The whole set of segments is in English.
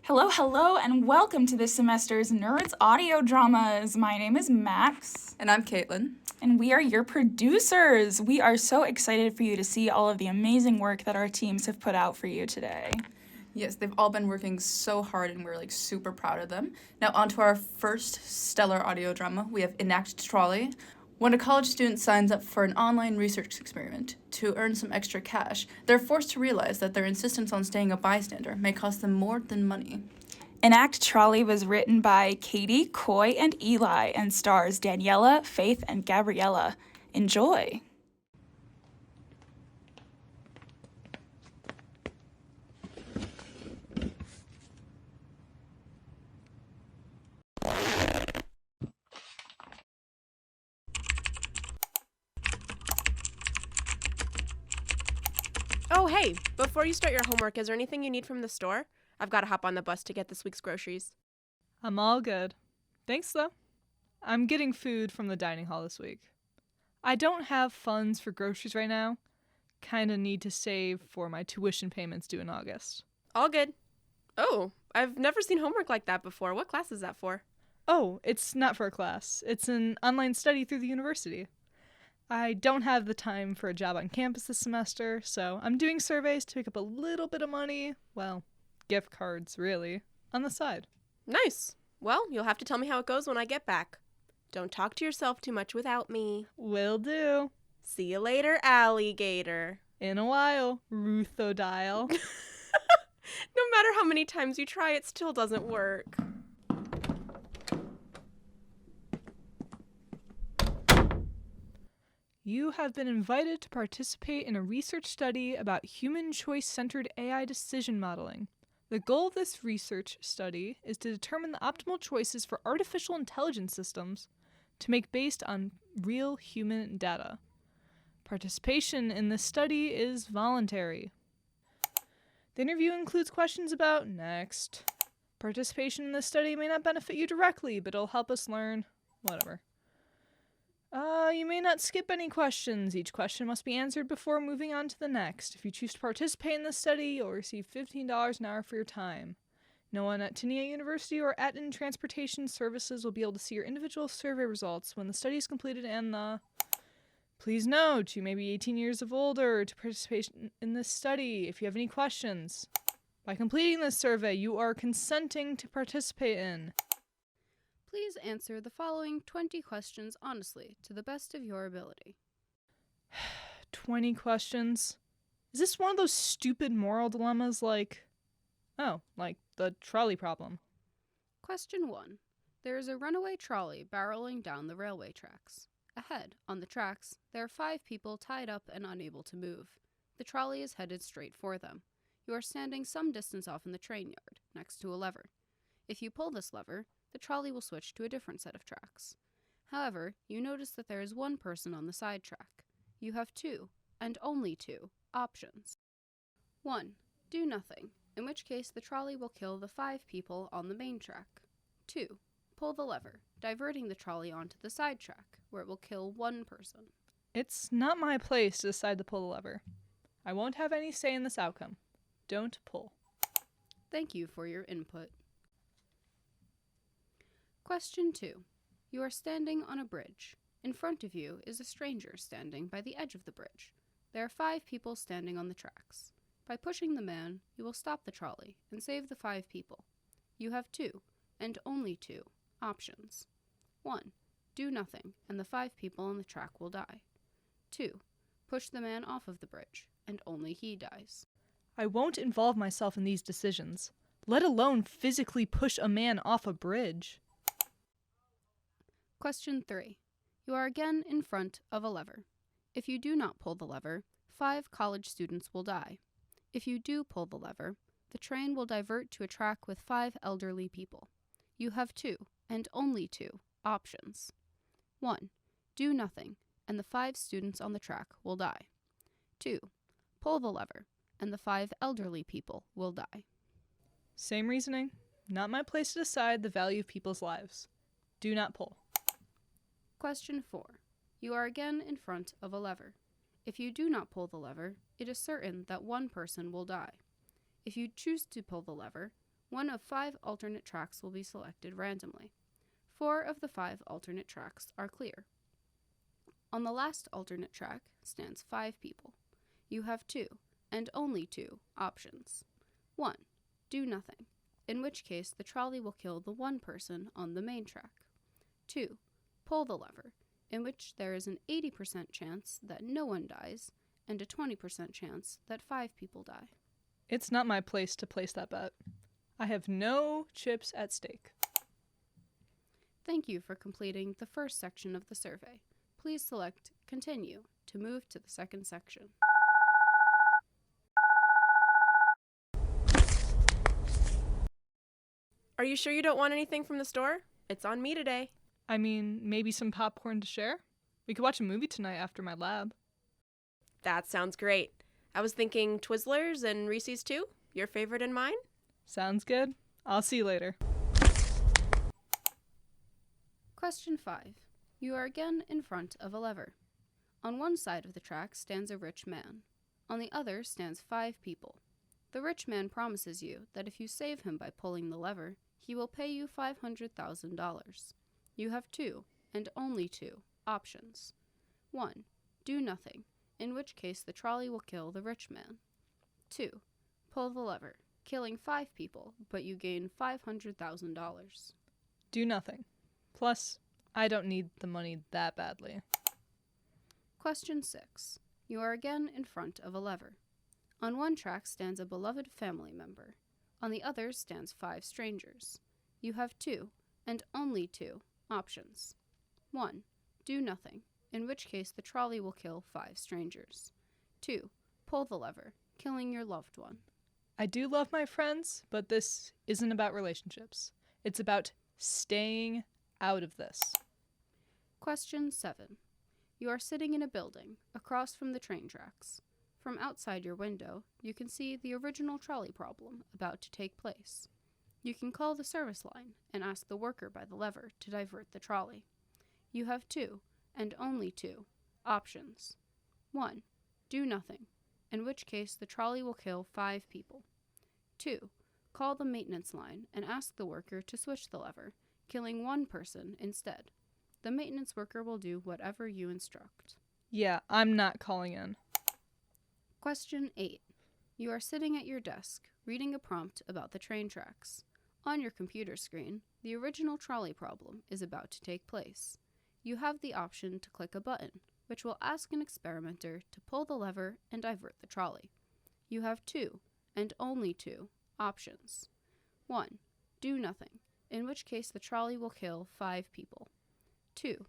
Hello, hello, and welcome to this semester's Nerds Audio Dramas. My name is Max. And I'm Katelyn. And we are your producers. We are so excited for you to see all of the amazing work that our teams have put out for you today. Yes, they've all been working so hard and we're super proud of them. Now on to our first stellar audio drama. We have INACT.TROLLEY. When a college student signs up for an online research experiment to earn some extra cash, they're forced to realize that their insistence on staying a bystander may cost them more than money. INACT.TROLLEY was written by Katie, Coy, and Eli and stars Daniela, Faith, and Gabriella. Enjoy! Oh, hey, before you start your homework, is there anything you need from the store? I've got to hop on the bus to get this week's groceries. I'm all good. Thanks, though. I'm getting food from the dining hall this week. I don't have funds for groceries right now. Kinda need to save for my tuition payments due in August. All good. Oh, I've never seen homework like that before. What class is that for? Oh, it's not for a class. It's an online study through the university. I don't have the time for a job on campus this semester, so I'm doing surveys to pick up a little bit of money, well, gift cards, really, on the side. Nice. Well, you'll have to tell me how it goes when I get back. Don't talk to yourself too much without me. Will do. See you later, alligator. In a while, Ruthodile. No matter how many times you try, it still doesn't work. You have been invited to participate in a research study about human choice-centered AI decision modeling. The goal of this research study is to determine the optimal choices for artificial intelligence systems to make based on real human data. Participation in this study is voluntary. The interview includes questions about next. Participation in this study may not benefit you directly, but it'll help us learn whatever. You may not skip any questions. Each question must be answered before moving on to the next. If you choose to participate in this study, you'll receive $15 an hour for your time. No one at Tania University or Eton Transportation Services will be able to see your individual survey results when the study is completed and the... Please note, you may be 18 years of older to participate in this study if you have any questions. By completing this survey, you are consenting to participate in... Please answer the following 20 questions honestly, to the best of your ability. 20 questions? Is this one of those stupid moral dilemmas like the trolley problem? Question 1. There is a runaway trolley barreling down the railway tracks. Ahead, on the tracks, there are 5 people tied up and unable to move. The trolley is headed straight for them. You are standing some distance off in the train yard, next to a lever. If you pull this lever, the trolley will switch to a different set of tracks. However, you notice that there is one person on the side track. You have 2, and only 2, options. 1. Do nothing, in which case the trolley will kill the 5 people on the main track. 2. Pull the lever, diverting the trolley onto the side track, where it will kill 1 person. It's not my place to decide to pull the lever. I won't have any say in this outcome. Don't pull. Thank you for your input. Question 2. You are standing on a bridge. In front of you is a stranger standing by the edge of the bridge. There are 5 people standing on the tracks. By pushing the man, you will stop the trolley and save the 5 people. You have 2, and only 2, options. 1. Do nothing, and the 5 people on the track will die. 2. Push the man off of the bridge, and only he dies. I won't involve myself in these decisions, let alone physically push a man off a bridge. Question 3. You are again in front of a lever. If you do not pull the lever, 5 college students will die. If you do pull the lever, the train will divert to a track with 5 elderly people. You have 2, and only 2, options. 1. Do nothing, and the 5 students on the track will die. 2. Pull the lever, and the 5 elderly people will die. Same reasoning. Not my place to decide the value of people's lives. Do not pull. Question 4. You are again in front of a lever. If you do not pull the lever, it is certain that 1 person will die. If you choose to pull the lever, One of 5 alternate tracks will be selected randomly. 4 of the 5 alternate tracks are clear. On the last alternate track stands 5 people. You have 2, and only 2, options. 1. Do nothing, in which case the trolley will kill the 1 person on the main track. 2. Pull the lever, in which there is an 80% chance that no one dies, and a 20% chance that 5 people die. It's not my place to place that bet. I have no chips at stake. Thank you for completing the first section of the survey. Please select Continue to move to the second section. Are you sure you don't want anything from the store? It's on me today. I mean, maybe some popcorn to share? We could watch a movie tonight after my lab. That sounds great. I was thinking Twizzlers and Reese's too. Your favorite and mine? Sounds good. I'll see you later. Question 5. You are again in front of a lever. On one side of the track stands a rich man. On the other stands 5 people. The rich man promises you that if you save him by pulling the lever, he will pay you $500,000. You have 2, and only 2, options. 1. Do nothing, in which case the trolley will kill the rich man. 2. Pull the lever, killing 5 people, but you gain $500,000. Do nothing. Plus, I don't need the money that badly. Question 6. You are again in front of a lever. On one track stands a beloved family member. On the other stands 5 strangers. You have 2, and only 2, options. 1. Do nothing, in which case the trolley will kill 5 strangers. 2. Pull the lever, killing your loved one. I do love my friends, but this isn't about relationships. It's about staying out of this. Question 7. You are sitting in a building, across from the train tracks. From outside your window, you can see the original trolley problem about to take place. You can call the service line and ask the worker by the lever to divert the trolley. You have 2, and only 2, options. 1. Do nothing, in which case the trolley will kill 5 people. 2. Call the maintenance line and ask the worker to switch the lever, killing 1 person instead. The maintenance worker will do whatever you instruct. Yeah, I'm not calling in. Question 8. You are sitting at your desk, reading a prompt about the train tracks. On your computer screen, the original trolley problem is about to take place. You have the option to click a button, which will ask an experimenter to pull the lever and divert the trolley. You have 2, and only 2, options. 1. Do nothing, in which case the trolley will kill 5 people. 2.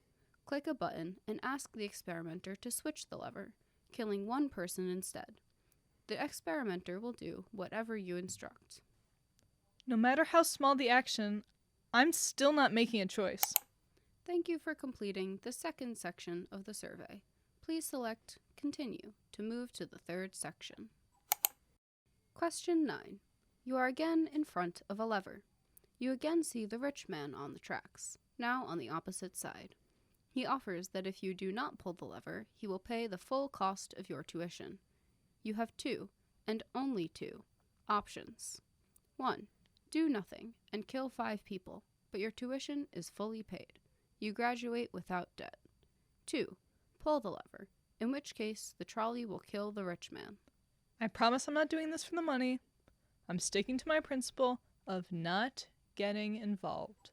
Click a button and ask the experimenter to switch the lever, killing 1 person instead. The experimenter will do whatever you instruct. No matter how small the action, I'm still not making a choice. Thank you for completing the second section of the survey. Please select Continue to move to the third section. Question 9. You are again in front of a lever. You again see the rich man on the tracks, now on the opposite side. He offers that if you do not pull the lever, he will pay the full cost of your tuition. You have 2, and only 2, options. 1. Do nothing and kill 5 people, but your tuition is fully paid. You graduate without debt. 2. Pull the lever, in which case the trolley will kill the rich man. I promise I'm not doing this for the money. I'm sticking to my principle of not getting involved.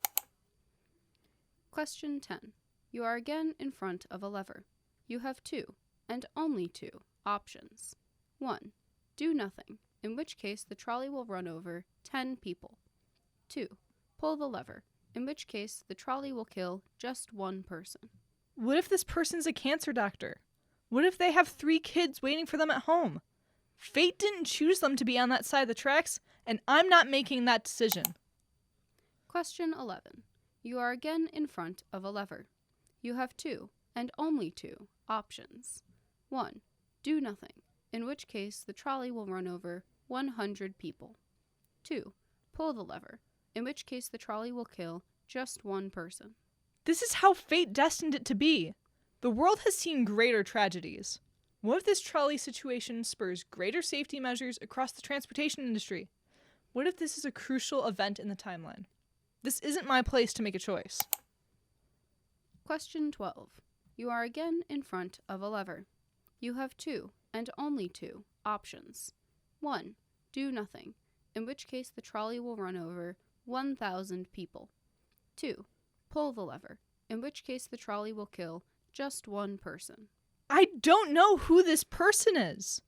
Question 10. You are again in front of a lever. You have 2, and only 2, options. 1. Do nothing, in which case the trolley will run over 10 people. 2. Pull the lever, in which case the trolley will kill just 1 person. What if this person's a cancer doctor? What if they have 3 kids waiting for them at home? Fate didn't choose them to be on that side of the tracks, and I'm not making that decision. Question 11. You are again in front of a lever. You have 2, and only 2, options. 1. Do nothing, in which case the trolley will run over 100 people. 2. Pull the lever, in which case the trolley will kill just 1 person. This is how fate destined it to be. The world has seen greater tragedies. What if this trolley situation spurs greater safety measures across the transportation industry? What if this is a crucial event in the timeline? This isn't my place to make a choice. Question 12. You are again in front of a lever. You have 2, and only 2, options. 1. Do nothing, in which case the trolley will run over 1,000 people. 2. Pull the lever, in which case the trolley will kill just 1 person. I don't know who this person is.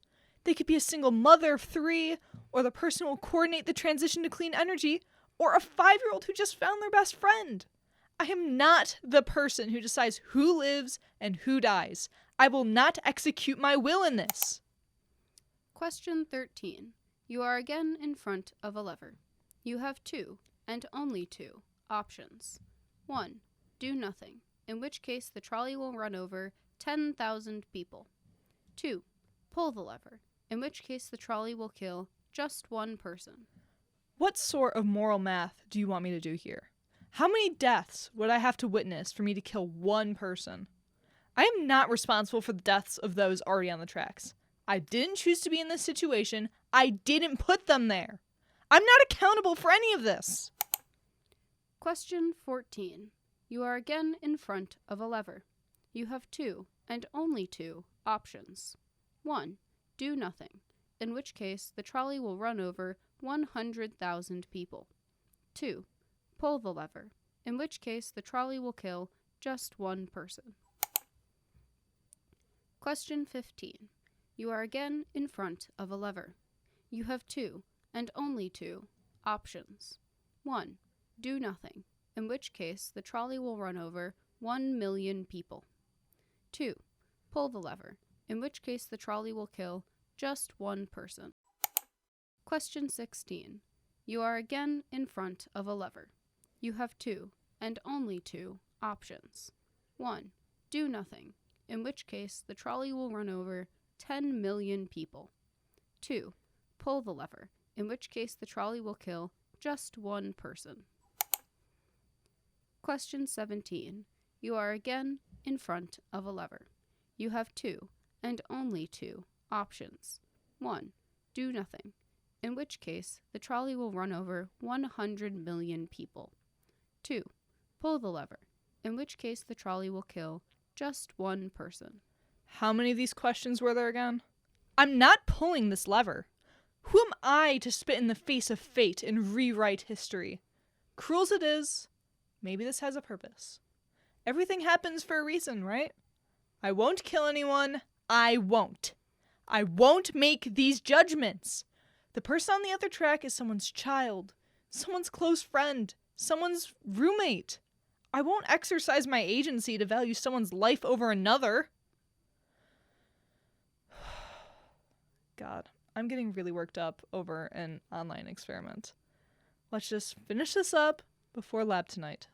They could be a single mother of 3, or the person who will coordinate the transition to clean energy, or a 5-year-old who just found their best friend. I am not the person who decides who lives and who dies. I will not execute my will in this. Question 13. You are again in front of a lever. You have 2, and only 2, options. 1. Do nothing, in which case the trolley will run over 10,000 people. 2. Pull the lever, in which case the trolley will kill just 1 person. What sort of moral math do you want me to do here? How many deaths would I have to witness for me to kill 1 person? I am not responsible for the deaths of those already on the tracks. I didn't choose to be in this situation. I didn't put them there. I'm not accountable for any of this. Question 14. You are again in front of a lever. You have 2, and only 2, options. 1. Do nothing, in which case the trolley will run over 100,000 people. 2. Pull the lever, in which case the trolley will kill just 1 person. Question 15. You are again in front of a lever. You have 2, and only 2, options. 1. Do nothing, in which case the trolley will run over 1 million people. 2. Pull the lever, in which case the trolley will kill just 1 person. Question 16. You are again in front of a lever. You have 2, and only 2, options. 1. Do nothing, in which case the trolley will run over 10 million people. 2. Pull the lever, in which case the trolley will kill just 1 person. Question 17. You are again in front of a lever. You have 2, and only 2, options. 1. Do nothing, in which case the trolley will run over 100 million people. 2. Pull the lever, in which case the trolley will kill just 1 person. How many of these questions were there again? I'm not pulling this lever. Who am I to spit in the face of fate and rewrite history? Cruel as it is, maybe this has a purpose. Everything happens for a reason, right? I won't kill anyone. I won't. I won't make these judgments. The person on the other track is someone's child, someone's close friend, someone's roommate. I won't exercise my agency to value someone's life over another. God, I'm getting really worked up over an online experiment. Let's just finish this up before lab tonight.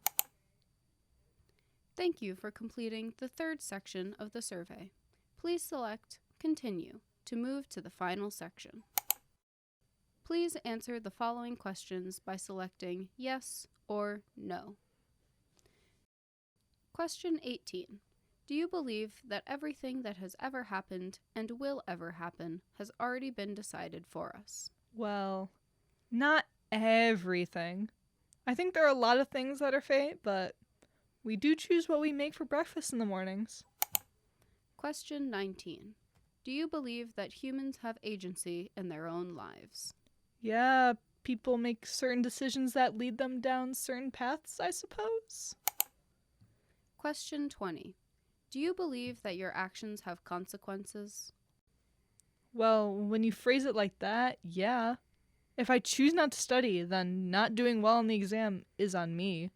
Thank you for completing the 3rd section of the survey. Please select Continue to move to the final section. Please answer the following questions by selecting Yes or No. Question 18. Do you believe that everything that has ever happened and will ever happen has already been decided for us? Well, not everything. I think there are a lot of things that are fate, but we do choose what we make for breakfast in the mornings. Question 19. Do you believe that humans have agency in their own lives? Yeah, people make certain decisions that lead them down certain paths, I suppose. Question 20. Do you believe that your actions have consequences? Well, when you phrase it like that, yeah. If I choose not to study, then not doing well on the exam is on me.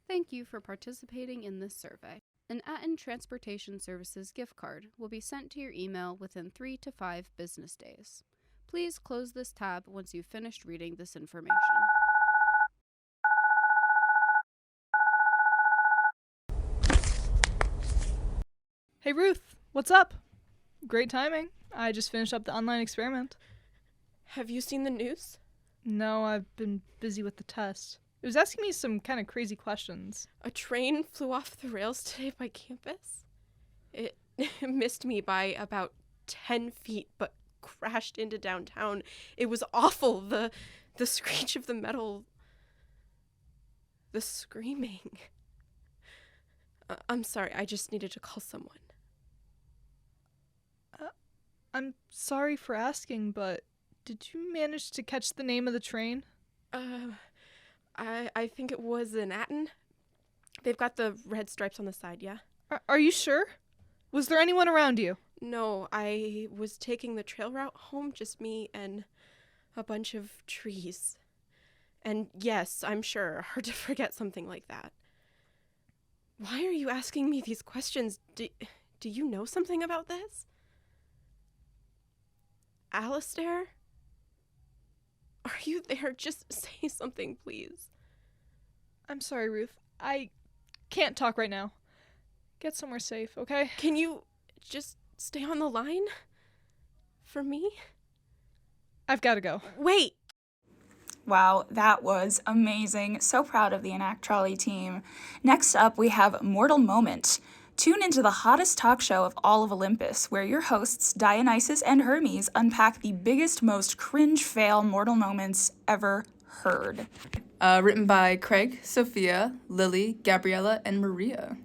Thank you for participating in this survey. An Atten Transportation Services gift card will be sent to your email within 3 to 5 business days. Please close this tab once you've finished reading this information. Hey Ruth, what's up? Great timing. I just finished up the online experiment. Have you seen the news? No, I've been busy with the test. It was asking me some kind of crazy questions. A train flew off the rails today by campus. It missed me by about 10 feet, but crashed into downtown. It was awful. The screech of the metal. The screaming. I'm sorry, I just needed to call someone. I'm sorry for asking, but did you manage to catch the name of the train? I think it was an Atten. They've got the red stripes on the side, yeah? Are you sure? Was there anyone around you? No, I was taking the trail route home, just me and a bunch of trees. And yes, I'm sure, hard to forget something like that. Why are you asking me these questions? Do you know something about this? Alistair? Are you there? Just say something, please. I'm sorry, Ruth. I can't talk right now. Get somewhere safe, okay? Can you just stay on the line? For me? I've got to go. Wait! Wow, that was amazing. So proud of the INACT Trolley team. Next up, we have Mortal Moment. Tune into the hottest talk show of all of Olympus, where your hosts, Dionysus and Hermes, unpack the biggest, most cringe-fail mortal moments ever heard. Written by Craig, Sofia, Lili, Gabriella, and Maria.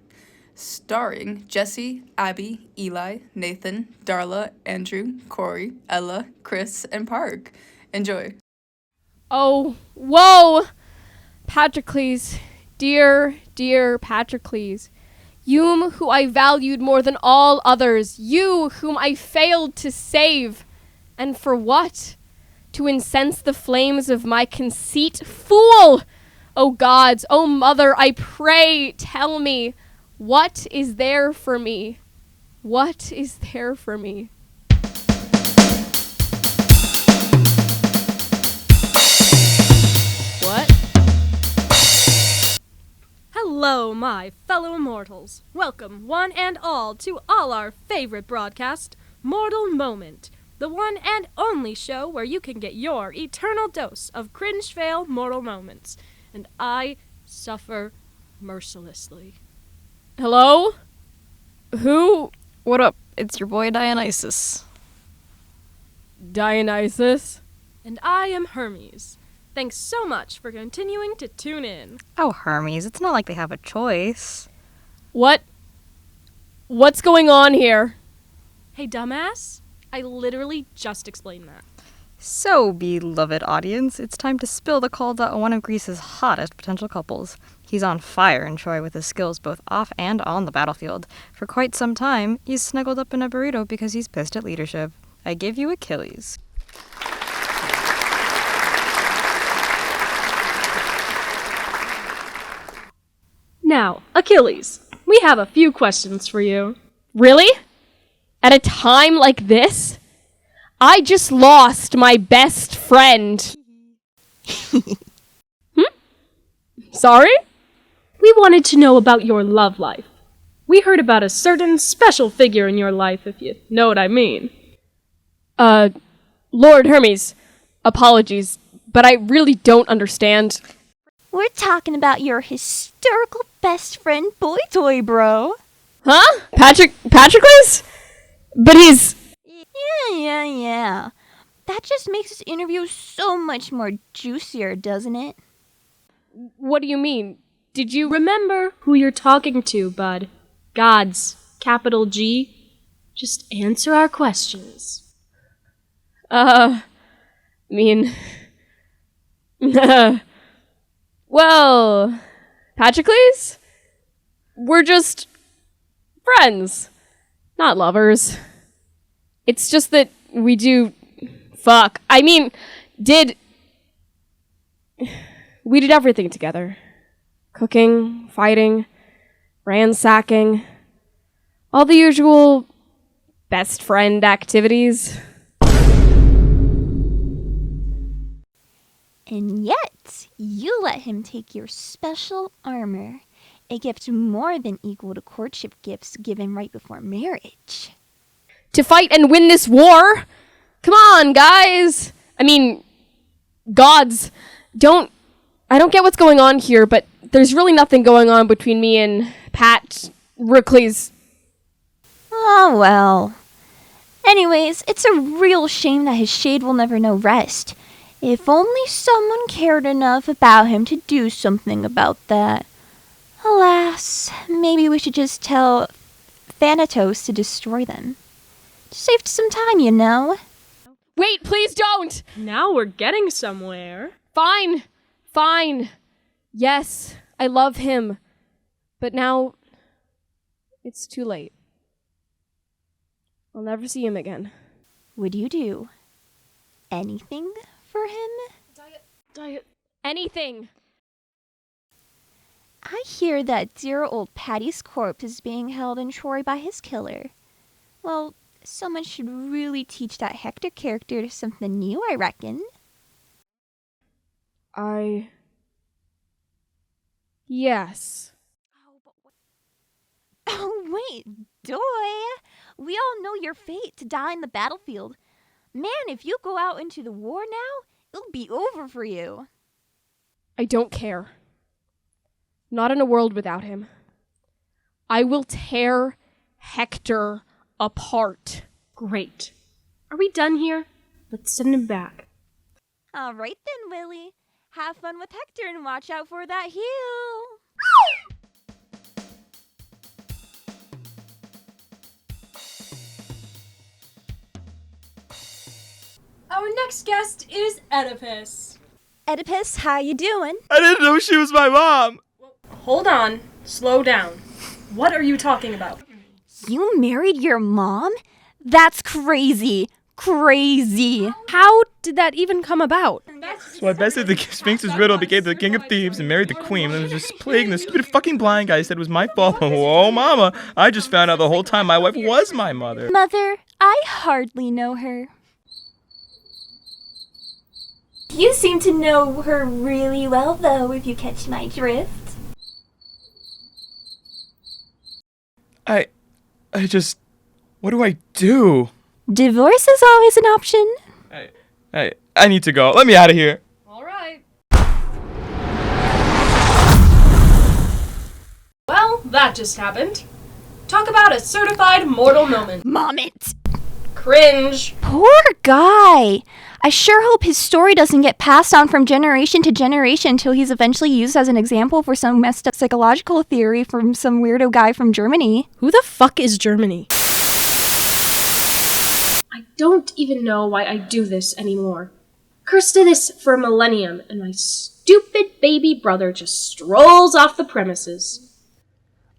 Starring Jesse, Abbie, Eli, Nathan, Darla, Andrew, Cory, Ella, Chris, and Park. Enjoy. Oh, whoa! Patrocles, dear, dear Patrocles, you who I valued more than all others, you whom I failed to save. And for what? To incense the flames of my conceit? Fool! O gods, O mother, I pray, tell me, what is there for me? What is there for me? What? Hello, my fellow immortals. Welcome, one and all, to all our favorite broadcast, Mortal Moment, the one and only show where you can get your eternal dose of cringe-fail mortal moments. And I suffer mercilessly. Hello? Who? What up? It's your boy Dionysus. Dionysus? And I am Hermes. Thanks so much for continuing to tune in. Oh, Hermes, it's not like they have a choice. What's going on here? Hey, dumbass. I literally just explained that. So, beloved audience, it's time to spill the cold on one of Greece's hottest potential couples. He's on fire in Troy with his skills both off and on the battlefield. For quite some time, he's snuggled up in a burrito because he's pissed at leadership. I give you Achilles. Now, Achilles, we have a few questions for you. Really? At a time like this? I just lost my best friend. Sorry? We wanted to know about your love life. We heard about a certain special figure in your life, if you know what I mean. Lord Hermes, apologies, but I really don't understand. We're talking about your hysterical best friend boy toy, bro. Huh? Patrocles? But he's... Yeah. That just makes this interview so much more juicier, doesn't it? What do you mean? Did you... Remember who you're talking to, bud. Gods, capital G. Just answer our questions. Well, Patrocles? We're just friends, not lovers. It's just that we do fuck. I mean, we did everything together. Cooking, fighting, ransacking, all the usual best friend activities. And yet, you let him take your special armor, a gift more than equal to courtship gifts given right before marriage. To fight and win this war? Come on, guys! I mean, gods, I don't get what's going on here, but there's really nothing going on between me and Patrocles. Oh, well. Anyways, it's a real shame that his shade will never know rest. If only someone cared enough about him to do something about that. Alas, maybe we should just tell Thanatos to destroy them. Saved some time, you know. Wait, please don't! Now we're getting somewhere. Fine. Yes, I love him. But now, it's too late. I'll never see him again. Would you do anything for him? Diet. Anything. I hear that dear old Patty's corpse is being held in Troy by his killer. Well, someone should really teach that Hector character something new, I reckon. Yes. Oh, wait, Doy. We all know your fate to die in the battlefield. Man, if you go out into the war now, it'll be over for you. I don't care. Not in a world without him. I will tear Hector apart. Great. Are we done here? Let's send him back. All right then, Willie. Have fun with Hector and watch out for that heel. Our next guest is Oedipus. Oedipus, how you doing? I didn't know she was my mom. Hold on. Slow down. What are you talking about? You married your mom? That's crazy. Crazy. How did that even come about? So I bested the Sphinx's riddle, became the king of thieves, and married the queen, and was just plaguing the stupid fucking blind guy said it was my fault. Oh, mama. I just found out the whole time my wife was my mother. Mother, I hardly know her. You seem to know her really well, though, if you catch my drift. What do I do? Divorce is always an option. I need to go. Let me out of here. All right. Well, that just happened. Talk about a certified mortal moment. Cringe. Poor guy. I sure hope his story doesn't get passed on from generation to generation until he's eventually used as an example for some messed up psychological theory from some weirdo guy from Germany. Who the fuck is Germany? I don't even know why I do this anymore. Cursed to this for a millennium, and my stupid baby brother just strolls off the premises.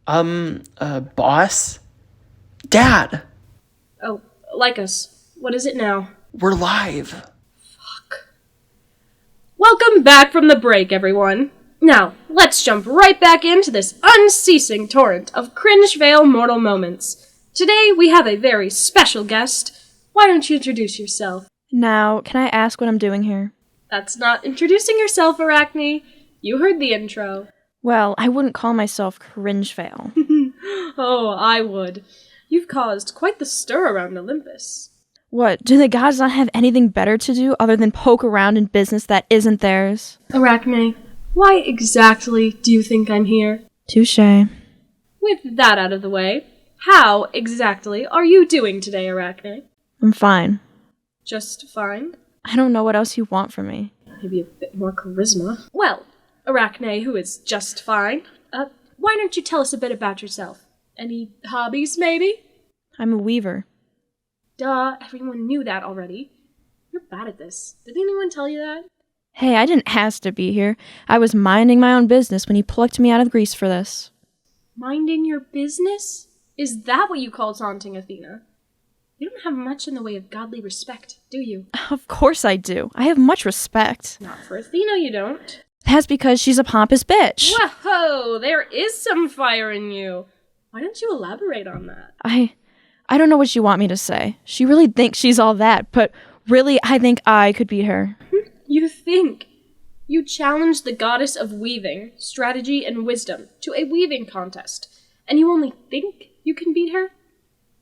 Boss? Dad! Oh, like us. What is it now? We're live. Welcome back from the break, everyone. Now, let's jump right back into this unceasing torrent of cringe-veil mortal moments. Today, we have a very special guest. Why don't you introduce yourself? Now, can I ask what I'm doing here? That's not introducing yourself, Arachne. You heard the intro. Well, I wouldn't call myself cringe-veil. Oh, I would. You've caused quite the stir around Olympus. What, do the gods not have anything better to do other than poke around in business that isn't theirs? Arachne, why exactly do you think I'm here? Touché. With that out of the way, how exactly are you doing today, Arachne? I'm fine. Just fine? I don't know what else you want from me. Maybe a bit more charisma. Well, Arachne, who is just fine, why don't you tell us a bit about yourself? Any hobbies, maybe? I'm a weaver. Duh, everyone knew that already. You're bad at this. Did anyone tell you that? Hey, I didn't ask to be here. I was minding my own business when you plucked me out of Greece for this. Minding your business? Is that what you call taunting Athena? You don't have much in the way of godly respect, do you? Of course I do. I have much respect. Not for Athena, you don't. That's because she's a pompous bitch. Whoa, there is some fire in you. Why don't you elaborate on that? I don't know what you want me to say. She really thinks she's all that, but really I think I could beat her. You think? You challenged the goddess of weaving, strategy, and wisdom to a weaving contest, and you only think you can beat her?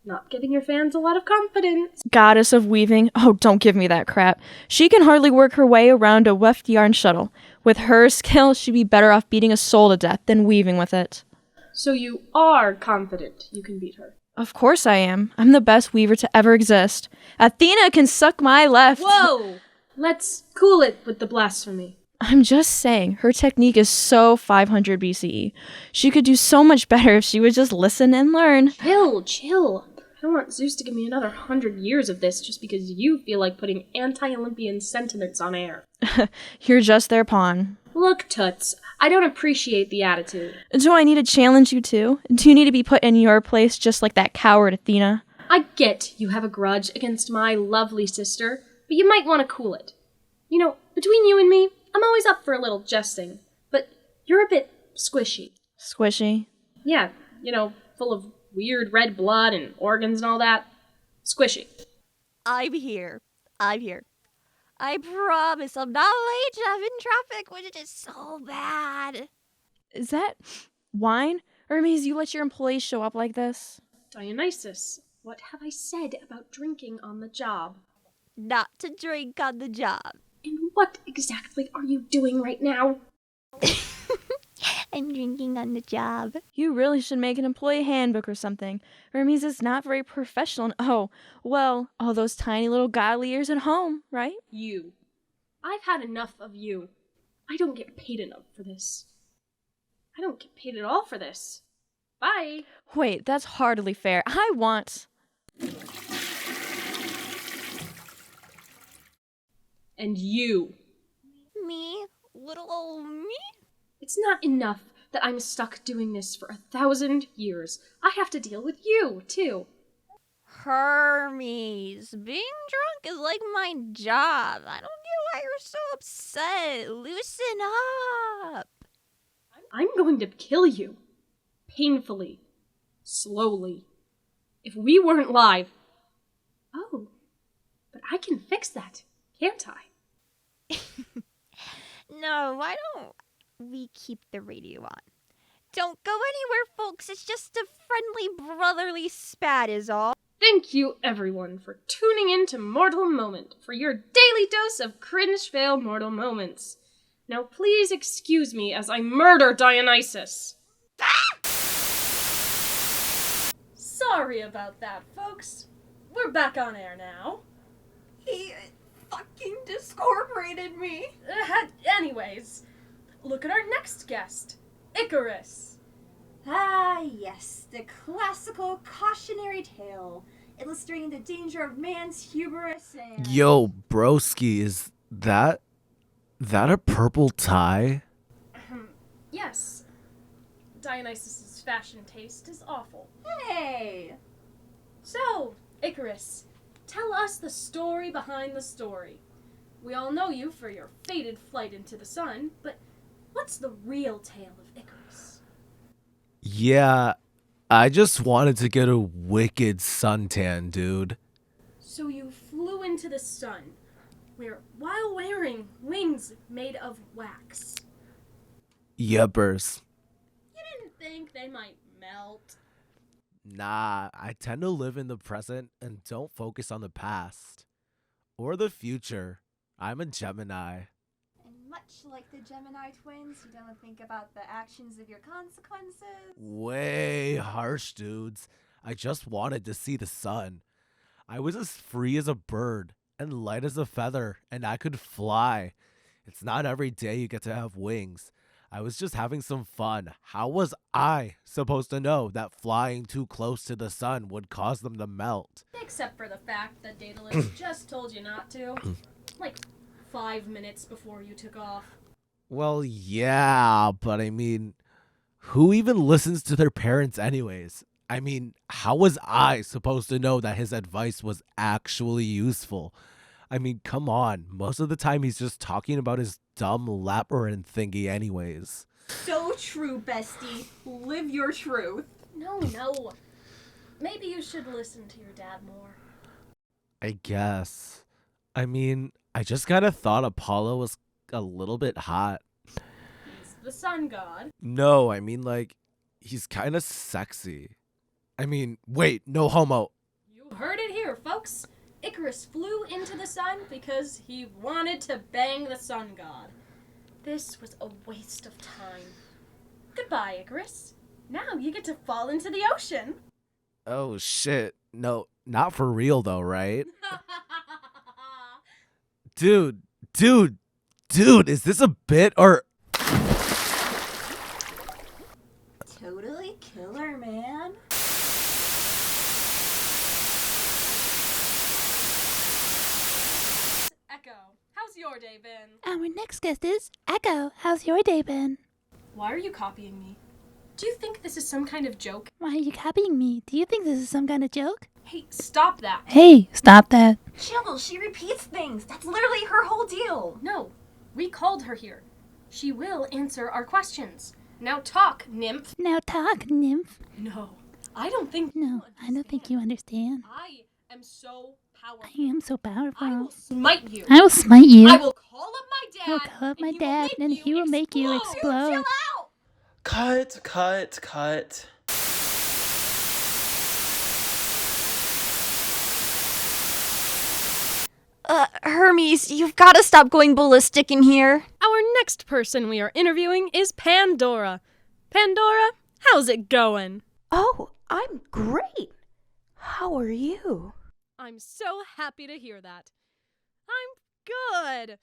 Not giving your fans a lot of confidence. Goddess of weaving? Oh, don't give me that crap. She can hardly work her way around a weft yarn shuttle. With her skill, she'd be better off beating a soul to death than weaving with it. So you are confident you can beat her? Of course I am. I'm the best weaver to ever exist. Athena can suck my left. Whoa! Let's cool it with the blasphemy. I'm just saying, her technique is so 500 BCE. She could do so much better if she would just listen and learn. Chill. I don't want Zeus to give me another 100 years of this just because you feel like putting anti-Olympian sentiments on air. You're just their pawn. Look, Toots, I don't appreciate the attitude. Do I need to challenge you too? Do you need to be put in your place just like that coward Athena? I get you have a grudge against my lovely sister, but you might want to cool it. You know, between you and me, I'm always up for a little jesting, but you're a bit squishy. Squishy? Yeah, you know, full of weird red blood and organs and all that. Squishy. I'm here. I promise I'm not late. I'm in traffic, which is so bad. Is that wine? Or means you let your employees show up like this? Dionysus, what have I said about drinking on the job? Not to drink on the job. And what exactly are you doing right now? I'm drinking on the job. You really should make an employee handbook or something. Hermes is not very professional. Oh, well, all those tiny little godly ears at home, right? You. I've had enough of you. I don't get paid enough for this. I don't get paid at all for this. Bye. Wait, that's hardly fair. I want... And you. Me? Little old me? It's not enough that I'm stuck doing this for 1,000 years. I have to deal with you, too. Hermes, being drunk is like my job. I don't get why you're so upset. Loosen up. I'm going to kill you. Painfully. Slowly. If we weren't live... Oh, but I can fix that, can't I? No, why don't we keep the radio on? Don't go anywhere, folks. It's just a friendly brotherly spat is all. Thank you, everyone, for tuning in to Mortal Moment for your daily dose of cringe fail mortal moments. Now please excuse me as I murder Dionysus. Sorry about that, folks. We're back on air now. He fucking discorporated me. Anyways, look at our next guest, Icarus. Ah, yes, the classical cautionary tale, illustrating the danger of man's hubris and... Yo, broski, is that a purple tie? Yes. Dionysus's fashion taste is awful. Hey! So, Icarus, tell us the story behind the story. We all know you for your fated flight into the sun, but what's the real tale of Icarus? Yeah, I just wanted to get a wicked suntan, dude. So you flew into the sun, while wearing wings made of wax. Yeppers. You didn't think they might melt? Nah, I tend to live in the present and don't focus on the past. Or the future. I'm a Gemini. And much like the Gemini twins, you don't think about the actions of your consequences. Way harsh, dudes. I just wanted to see the sun. I was as free as a bird and light as a feather, and I could fly. It's not every day you get to have wings. I was just having some fun. How was I supposed to know that flying too close to the sun would cause them to melt? Except for the fact that Daedalus just told you not to. Like 5 minutes before you took off. Well, yeah, but I mean, who even listens to their parents anyways? I mean, how was I supposed to know that his advice was actually useful? I mean, come on. Most of the time he's just talking about his dumb labyrinth thingy anyways. So true, bestie. Live your truth. No. Maybe you should listen to your dad more. I guess. I mean, I just kind of thought Apollo was a little bit hot. He's the sun god. No, I mean, like, he's kind of sexy. I mean, wait, no homo. You heard it here, folks. Icarus flew into the sun because he wanted to bang the sun god. This was a waste of time. Goodbye, Icarus. Now you get to fall into the ocean. Oh, shit. No, not for real, though, right? Dude, is this a bit or... Totally killer, man. Echo, how's your day been? Our next guest is Echo. How's your day been? Why are you copying me? Do you think this is some kind of joke? Why are you copying me? Do you think this is some kind of joke? Hey, stop that. Hey, stop that. Chill, she repeats things. That's literally her whole deal. No, we called her here. She will answer our questions. Now talk, nymph. Now talk, nymph. No, I don't think No, I don't think you understand. I am so powerful. I am so powerful. I will smite you. I will smite you. I will call up my dad. I will call up my dad, and he will make you explode. Chill out! Cut. Hermes, you've got to stop going ballistic in here. Our next person we are interviewing is Pandora. Pandora, how's it going? Oh, I'm great. How are you? I'm so happy to hear that. I'm good.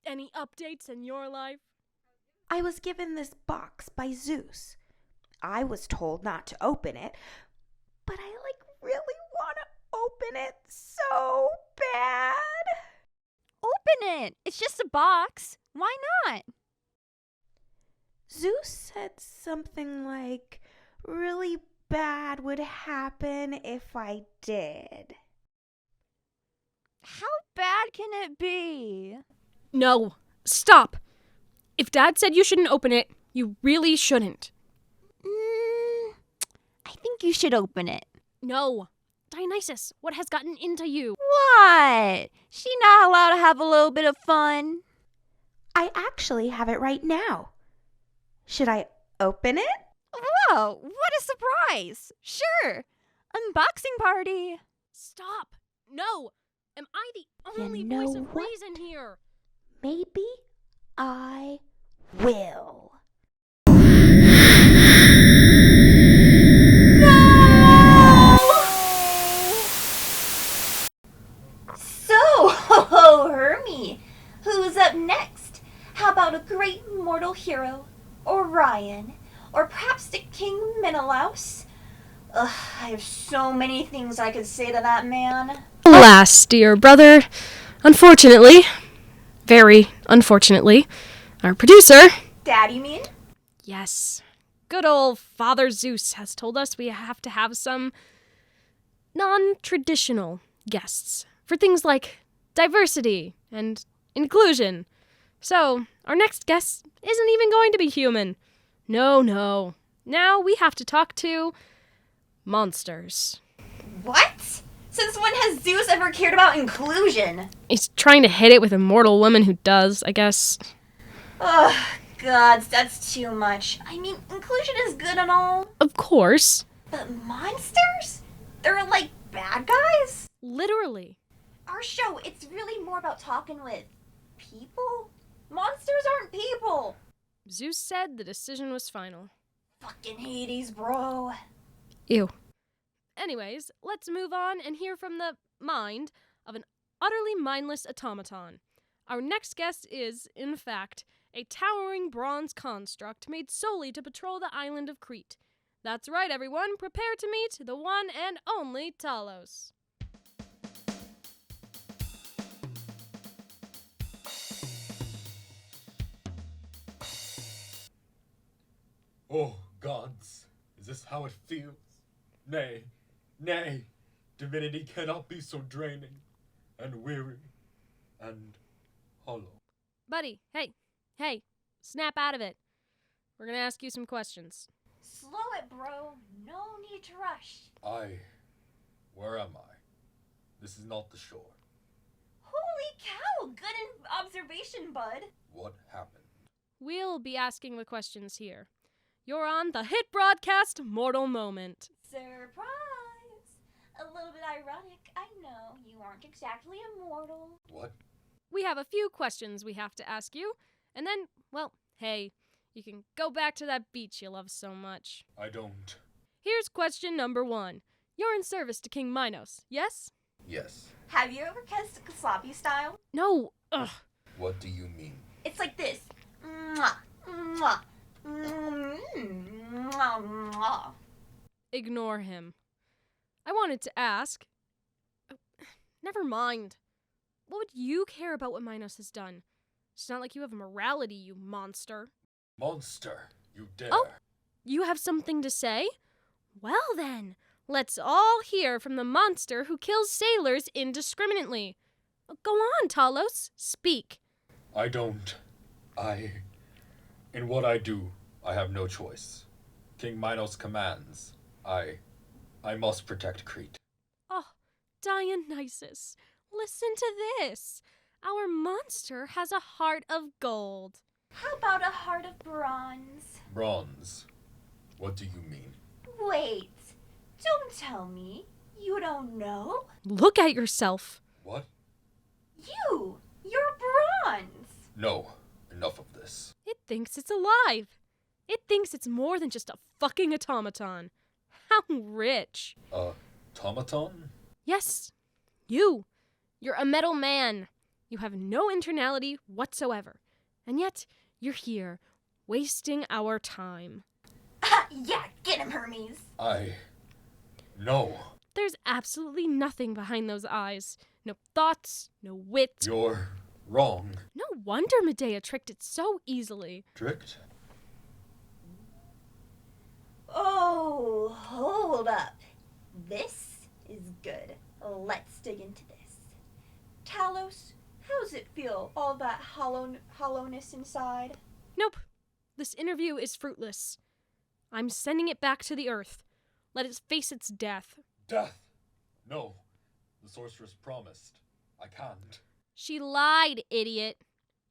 Any updates in your life? I was given this box by Zeus. I was told not to open it, but I really want to open it so bad. Open it. It's just a box. Why not? Zeus said something like really bad would happen if I did. How bad can it be? No, stop. If Dad said you shouldn't open it, you really shouldn't. I think you should open it. No. Dionysus, what has gotten into you? What? She not allowed to have a little bit of fun? I actually have it right now. Should I open it? Whoa, what a surprise. Sure. Unboxing party. Stop. No. Am I the only know voice of what? reason here? Maybe I will. So, Hermie, who's up next? How about a great mortal hero? Orion? Or perhaps the King Menelaus? Ugh, I have so many things I could say to that man. Alas, dear brother, unfortunately, very unfortunately, our producer... Dad, you mean? Yes, good old Father Zeus has told us we have to have some non-traditional guests for things like diversity and inclusion. So, our next guest isn't even going to be human. No. Now we have to talk to monsters. What? Since when has Zeus ever cared about inclusion? He's trying to hit it with a mortal woman who does, I guess. Ugh, gods, that's too much. I mean, inclusion is good and all. Of course. But monsters? They're like bad guys? Literally. Our show, it's really more about talking with people. Monsters aren't people. Zeus said the decision was final. Fucking Hades, bro. Ew. Anyways, let's move on and hear from the mind of an utterly mindless automaton. Our next guest is, in fact, a towering bronze construct made solely to patrol the island of Crete. That's right, everyone. Prepare to meet the one and only Talos. Oh, gods, is this how it feels? Nay, divinity cannot be so draining, and weary, and hollow. Buddy, hey, snap out of it. We're gonna ask you some questions. Slow it, bro. No need to rush. Where am I? This is not the shore. Holy cow, good observation, bud. What happened? We'll be asking the questions here. You're on the hit broadcast Mortal Moment. Surprise! A little bit ironic, I know. You aren't exactly immortal. What? We have a few questions we have to ask you, and then, well, hey, you can go back to that beach you love so much. I don't. Here's question number 1. You're in service to King Minos, yes? Yes. Have you ever kissed sloppy style? No. Ugh. What do you mean? It's like this. Mwah, mwah, mwah, mwah. Ignore him. I wanted to ask. Never mind. What would you care about what Minos has done? It's not like you have morality, you monster. Monster, you dare. Oh, you have something to say? Well then, let's all hear from the monster who kills sailors indiscriminately. Go on, Talos, speak. In what I do, I have no choice. King Minos commands. I must protect Crete. Oh, Dionysus, listen to this. Our monster has a heart of gold. How about a heart of bronze? Bronze. What do you mean? Wait, don't tell me. You don't know? Look at yourself. What? You're bronze. No, enough of this. It thinks it's alive. It thinks it's more than just a fucking automaton. How rich. Automaton? Yes, you. You're a metal man. You have no internality whatsoever. And yet, you're here, wasting our time. Yeah, get him, Hermes. No. There's absolutely nothing behind those eyes. No thoughts, no wit. You're wrong. No wonder Medea tricked it so easily. Tricked? Oh, hold up. This is good. Let's dig into this. Talos, how's it feel, all that hollowness inside? Nope. This interview is fruitless. I'm sending it back to the Earth. Let it face its death. Death? No. The sorceress promised. I can't. She lied, idiot.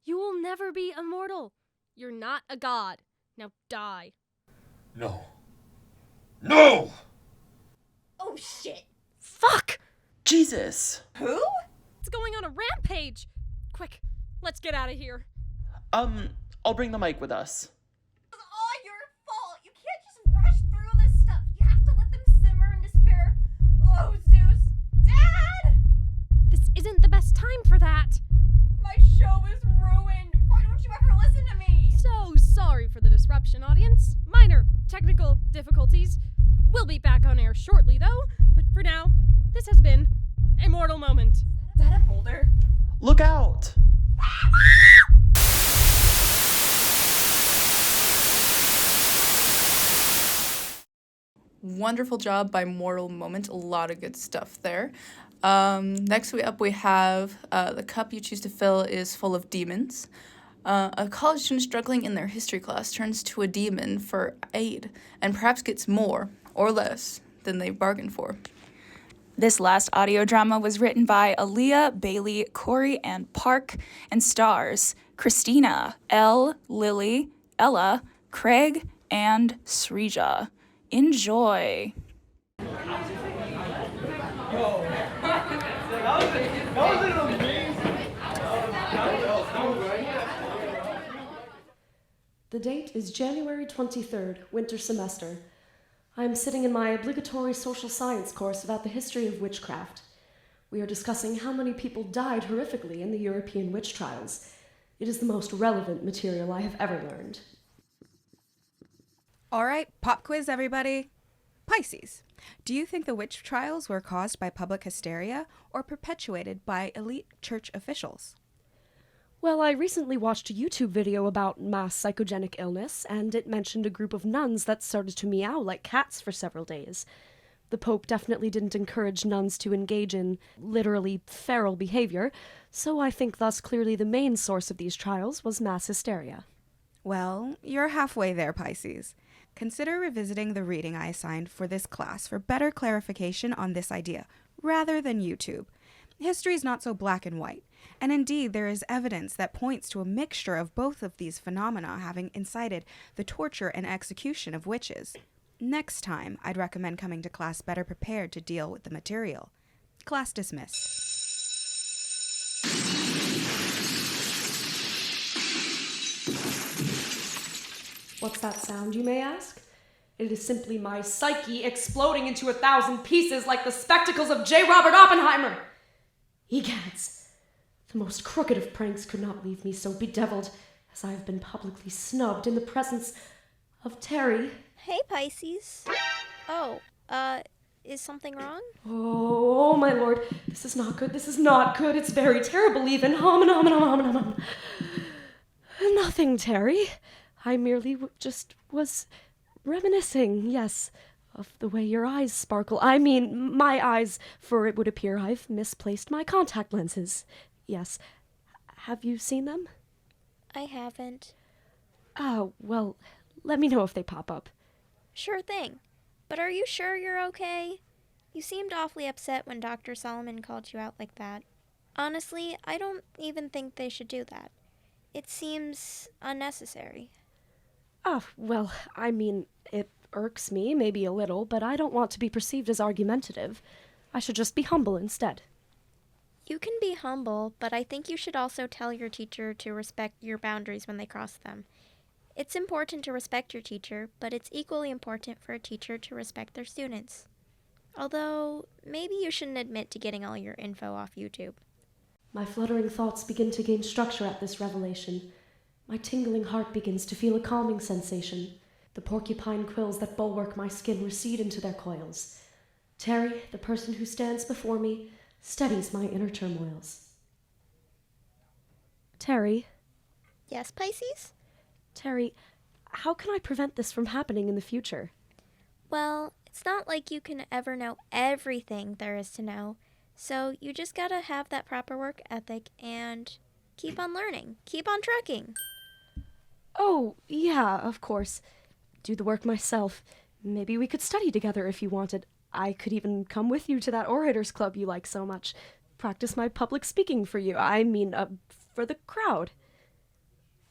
You will never be immortal. You're not a god. Now die. No. No! Oh, shit. Fuck! Jesus. Who? It's going on a rampage. Quick, let's get out of here. I'll bring the mic with us. It's all your fault. You can't just rush through this stuff. You have to let them simmer in despair. Oh, Zeus. Dad! This isn't the best time for that. My show is ruined. Why don't you ever listen to me? So sorry for the disruption, audience. Minor technical difficulties. We'll be back on air shortly, though. But for now, this has been a mortal moment. Is that a boulder? Look out! Wonderful job by Mortal Moment. A lot of good stuff there. Next up we have the cup you choose to fill is full of demons. A college student struggling in their history class turns to a demon for aid and perhaps gets more or less than they bargained for. This last audio drama was written by Aaliyah, Bailey, Cory, and Park, and stars Christina, Elle, Lili, Ella, Craig, and Srija. Enjoy. The date is January 23rd, winter semester. I am sitting in my obligatory social science course about the history of witchcraft. We are discussing how many people died horrifically in the European witch trials. It is the most relevant material I have ever learned. All right, pop quiz, everybody. Pisces, do you think the witch trials were caused by public hysteria or perpetuated by elite church officials? Well, I recently watched a YouTube video about mass psychogenic illness, and it mentioned a group of nuns that started to meow like cats for several days. The Pope definitely didn't encourage nuns to engage in literally feral behavior, so I think thus clearly the main source of these trials was mass hysteria. Well, you're halfway there, Pisces. Consider revisiting the reading I assigned for this class for better clarification on this idea, rather than YouTube. History is not so black and white, and indeed there is evidence that points to a mixture of both of these phenomena having incited the torture and execution of witches. Next time, I'd recommend coming to class better prepared to deal with the material. Class dismissed. What's that sound, you may ask? It is simply my psyche exploding into 1,000 pieces like the spectacles of J. Robert Oppenheimer. Egads, the most crooked of pranks could not leave me so bedeviled as I have been publicly snubbed in the presence of Terry. Hey, Pisces. Oh, is something wrong? Oh, my lord, this is not good, this is not good, it's very terrible even. Nothing, Terry. I merely just was reminiscing, yes, of the way your eyes sparkle. I mean, my eyes, for it would appear I've misplaced my contact lenses. Yes. Have you seen them? I haven't. Oh, well, let me know if they pop up. Sure thing. But are you sure you're okay? You seemed awfully upset when Dr. Solomon called you out like that. Honestly, I don't even think they should do that. It seems unnecessary. Oh, well, I mean, it irks me, maybe a little, but I don't want to be perceived as argumentative. I should just be humble instead. You can be humble, but I think you should also tell your teacher to respect your boundaries when they cross them. It's important to respect your teacher, but it's equally important for a teacher to respect their students. Although, maybe you shouldn't admit to getting all your info off YouTube. My fluttering thoughts begin to gain structure at this revelation. My tingling heart begins to feel a calming sensation. The porcupine quills that bulwark my skin recede into their coils. Terry, the person who stands before me, steadies my inner turmoils. Terry? Yes, Pisces? Terry, how can I prevent this from happening in the future? Well, it's not like you can ever know everything there is to know, so you just gotta have that proper work ethic and keep on learning, keep on trucking. Oh, yeah, of course. Do the work myself. Maybe we could study together if you wanted. I could even come with you to that orators club you like so much. Practice my public speaking for you. I mean, for the crowd.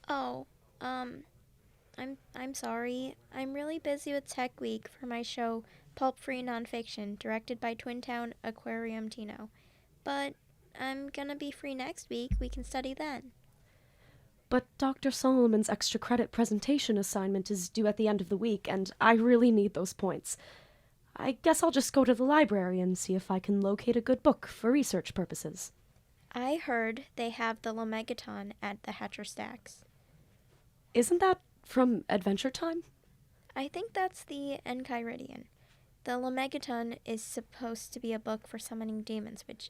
Oh, I'm sorry. I'm really busy with Tech Week for my show Pulp Free Nonfiction, directed by Twin Town Aquarium Tino. But I'm gonna be free next week. We can study then. But Dr. Solomon's extra credit presentation assignment is due at the end of the week, and I really need those points. I guess I'll just go to the library and see if I can locate a good book for research purposes. I heard they have the Lomegaton at the Hatcher Stacks. Isn't that from Adventure Time? I think that's the Enchiridion. The Lomegaton is supposed to be a book for summoning demons, which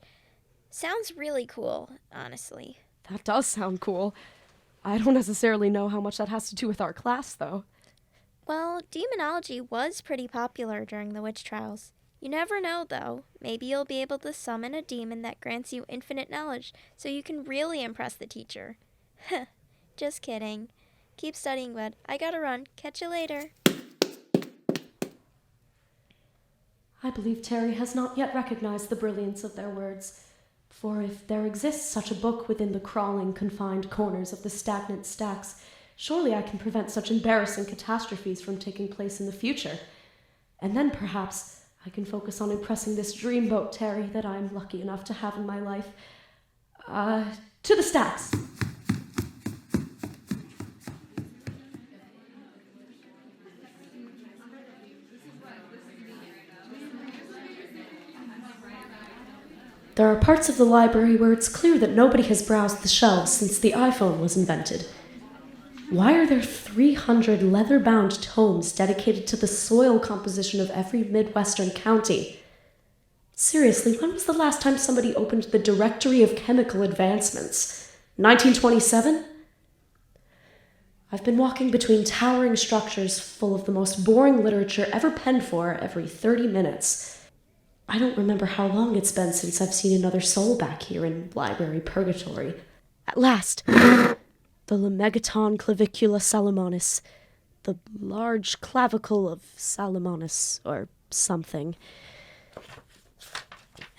sounds really cool, honestly. That does sound cool. I don't necessarily know how much that has to do with our class, though. Well, demonology was pretty popular during the witch trials. You never know, though. Maybe you'll be able to summon a demon that grants you infinite knowledge, so you can really impress the teacher. Just kidding. Keep studying, bud. I gotta run. Catch you later. I believe Terry has not yet recognized the brilliance of their words. For if there exists such a book within the crawling, confined corners of the stagnant stacks, surely I can prevent such embarrassing catastrophes from taking place in the future. And then perhaps I can focus on impressing this dreamboat Terry that I'm lucky enough to have in my life. To the stacks! There are parts of the library where it's clear that nobody has browsed the shelves since the iPhone was invented. Why are there 300 leather-bound tomes dedicated to the soil composition of every Midwestern county? Seriously, when was the last time somebody opened the Directory of Chemical Advancements? 1927? I've been walking between towering structures full of the most boring literature ever penned for every 30 minutes. I don't remember how long it's been since I've seen another soul back here in Library Purgatory. At last! The Lomegaton clavicula Salomonis. The large clavicle of Salomonis, or something.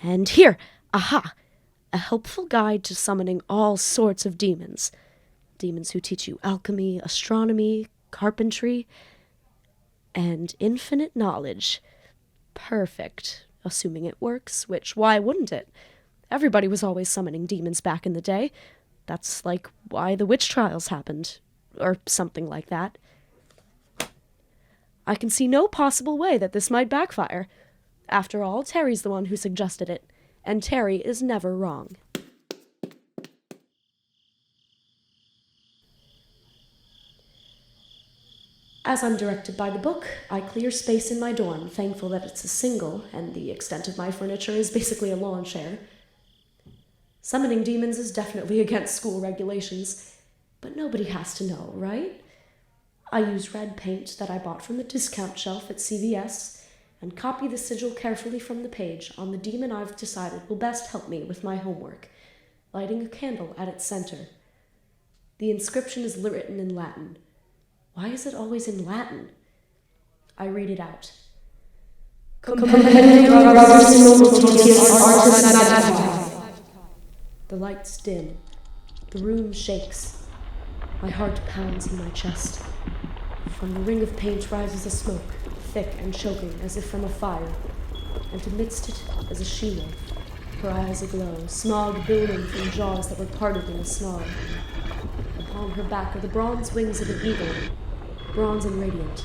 And here! Aha! A helpful guide to summoning all sorts of demons. Demons who teach you alchemy, astronomy, carpentry, and infinite knowledge. Perfect. Assuming it works, which, why wouldn't it? Everybody was always summoning demons back in the day. That's like why the witch trials happened, or something like that. I can see no possible way that this might backfire. After all, Terry's the one who suggested it, and Terry is never wrong. As I'm directed by the book, I clear space in my dorm, thankful that it's a single, and the extent of my furniture is basically a lawn chair. Summoning demons is definitely against school regulations, but nobody has to know, right? I use red paint that I bought from the discount shelf at CVS, and copy the sigil carefully from the page on the demon I've decided will best help me with my homework, lighting a candle at its center. The inscription is written in Latin. Why is it always in Latin? I read it out. The lights dim. The room shakes. My heart pounds in my chest. From the ring of paint rises a smoke, thick and choking as if from a fire, and amidst it is a she-wolf, her eyes aglow, smog billowing from jaws that were parted in a snarl. Upon her back are the bronze wings of an eagle, bronze and radiant.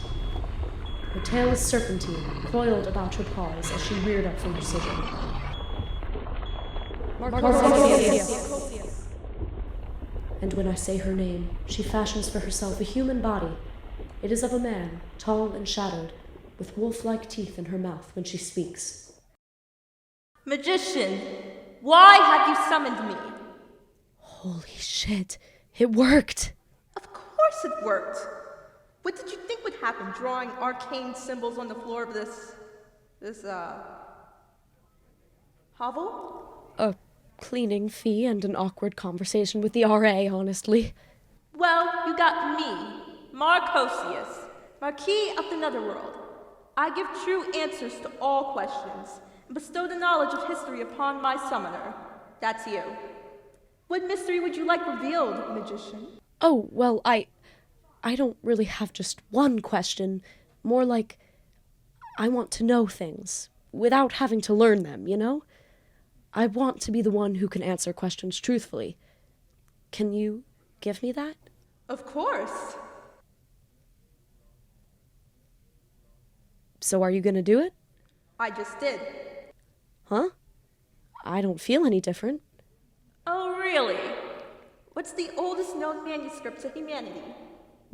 Her tail is serpentine, coiled about her paws as she reared up from her sigil. And when I say her name, she fashions for herself a human body. It is of a man, tall and shadowed, with wolf-like teeth in her mouth when she speaks. Magician, why have you summoned me? Holy shit, it worked! Of course it worked! What did you think would happen drawing arcane symbols on the floor of this hovel? A cleaning fee and an awkward conversation with the RA, honestly. Well, you got me, Marcosius, Marquis of the Netherworld. I give true answers to all questions, and bestow the knowledge of history upon my summoner. That's you. What mystery would you like revealed, magician? Oh, well, I don't really have just one question. More like, I want to know things, without having to learn them, you know? I want to be the one who can answer questions truthfully. Can you give me that? Of course. So are you gonna do it? I just did. Huh? I don't feel any different. Oh, really? What's the oldest known manuscript of humanity?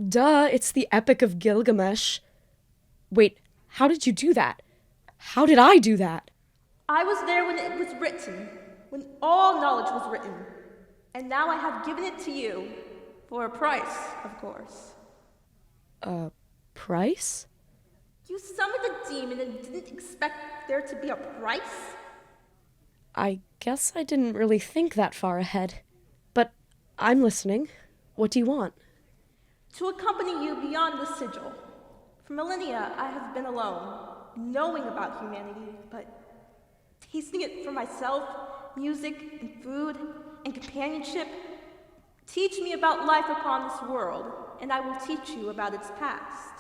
Duh, it's the Epic of Gilgamesh. Wait, how did you do that? How did I do that? I was there when it was written, when all knowledge was written. And now I have given it to you, for a price, of course. A price? You summoned a demon and didn't expect there to be a price? I guess I didn't really think that far ahead. But I'm listening. What do you want? To accompany you beyond the sigil. For millennia, I have been alone, knowing about humanity, but tasting it for myself, music and food and companionship. Teach me about life upon this world, and I will teach you about its past.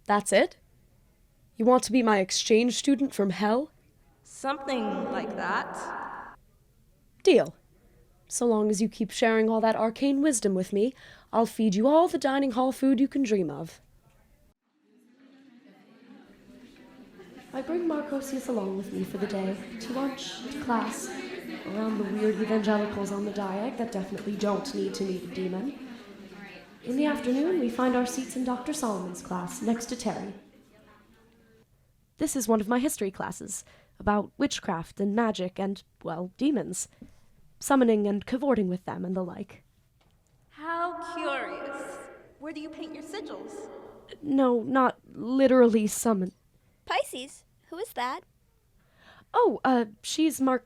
That's it? You want to be my exchange student from hell? Something like that. Deal. So long as you keep sharing all that arcane wisdom with me, I'll feed you all the dining hall food you can dream of. I bring Marcosius along with me for the day, to lunch, to class, around the weird evangelicals on the diag that definitely don't need to meet a demon. In the afternoon, we find our seats in Dr. Solomon's class, next to Terry. This is one of my history classes, about witchcraft and magic and, well, demons. Summoning and cavorting with them and the like. How curious. Where do you paint your sigils? No, not literally summon. Pisces, who is that? Oh, she's Mark,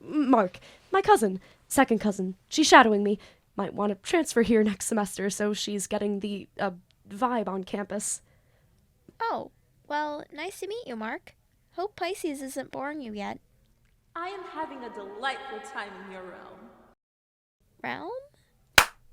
my cousin, second cousin. She's shadowing me. Might want to transfer here next semester, so she's getting the, vibe on campus. Oh, well, nice to meet you, Mark. Hope Pisces isn't boring you yet. I am having a delightful time in your realm. Realm?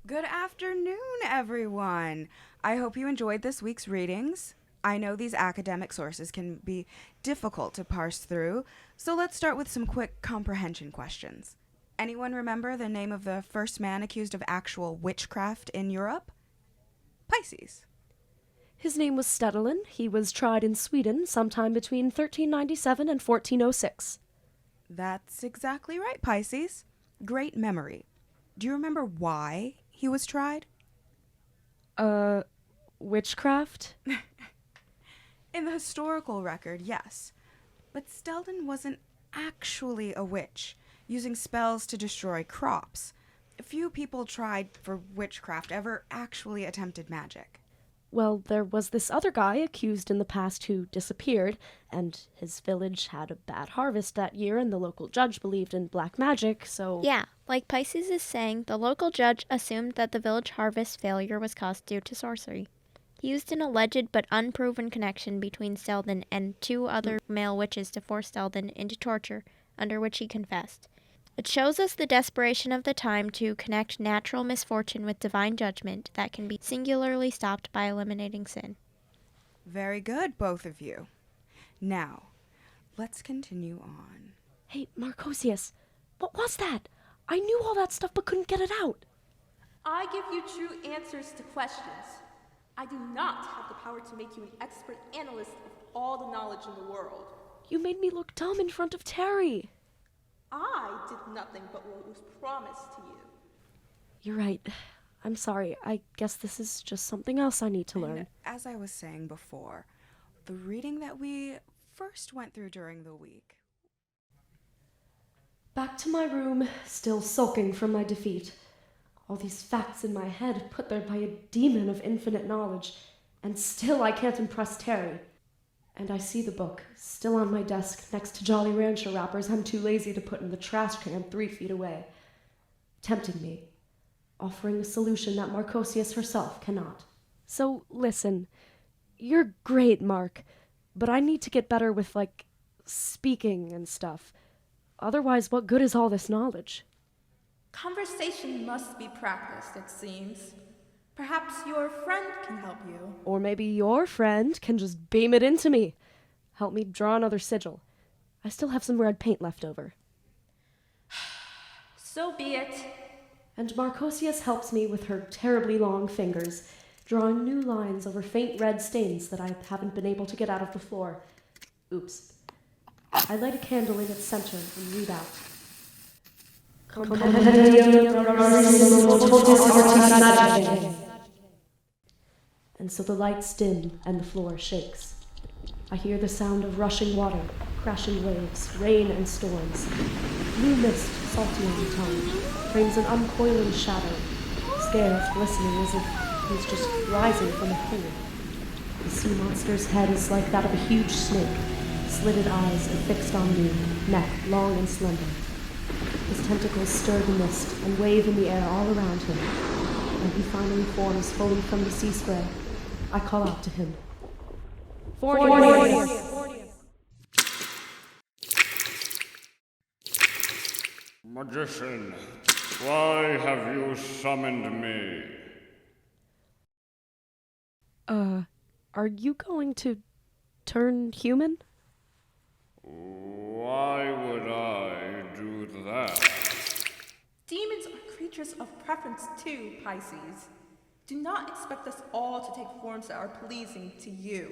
Good afternoon, everyone. I hope you enjoyed this week's readings. I know these academic sources can be difficult to parse through, so let's start with some quick comprehension questions. Anyone remember the name of the first man accused of actual witchcraft in Europe? Pisces. His name was Katelyn. He was tried in Sweden sometime between 1397 and 1406. That's exactly right, Pisces. Great memory. Do you remember why he was tried? Witchcraft? In the historical record, yes. But Katelyn wasn't actually a witch, using spells to destroy crops. Few people tried for witchcraft ever actually attempted magic. Well, there was this other guy accused in the past who disappeared, and his village had a bad harvest that year, and the local judge believed in black magic, so... Yeah, like Pisces is saying, the local judge assumed that the village harvest failure was caused due to sorcery. He used an alleged but unproven connection between Katelyn and 2 other male witches to force Katelyn into torture, under which he confessed. It shows us the desperation of the time to connect natural misfortune with divine judgment that can be singularly stopped by eliminating sin. Very good, both of you. Now, let's continue on. Hey, Marcosius, what was that? I knew all that stuff but couldn't get it out. I give you true answers to questions. I do not have the power to make you an expert analyst of all the knowledge in the world. You made me look dumb in front of Terry. I did nothing but what was promised to you. You're right. I'm sorry. I guess this is just something else I need to learn. And as I was saying before, the reading that we first went through during the week. Back to my room, still sulking from my defeat. All these facts in my head put there by a demon of infinite knowledge, and still I can't impress Terry. And I see the book, still on my desk next to Jolly Rancher wrappers I'm too lazy to put in the trash can 3 feet away. Tempting me, offering a solution that Marcosius herself cannot. So listen, you're great, Mark, but I need to get better with, speaking and stuff. Otherwise, what good is all this knowledge? Conversation must be practiced, it seems. Perhaps your friend can help you. Or maybe your friend can just beam it into me. Help me draw another sigil. I still have some red paint left over. So be it. And Marcosius helps me with her terribly long fingers, drawing new lines over faint red stains that I haven't been able to get out of the floor. Oops. I light a candle in its center and read out. And so the lights dim and the floor shakes. I hear the sound of rushing water, crashing waves, rain and storms. Blue mist, salty on the tongue, frames an uncoiling shadow, scales glistening as if he's just rising from a pool. The sea monster's head is like that of a huge snake, slitted eyes affixed on me, neck long and slender. His tentacles stir the mist and wave in the air all around him. When he finally forms fully from the sea spray, I call out to him. Fornius! Magician, why have you summoned me? Are you going to turn human? Why would I do that? Demons are creatures of preference too, Pisces. Do not expect us all to take forms that are pleasing to you.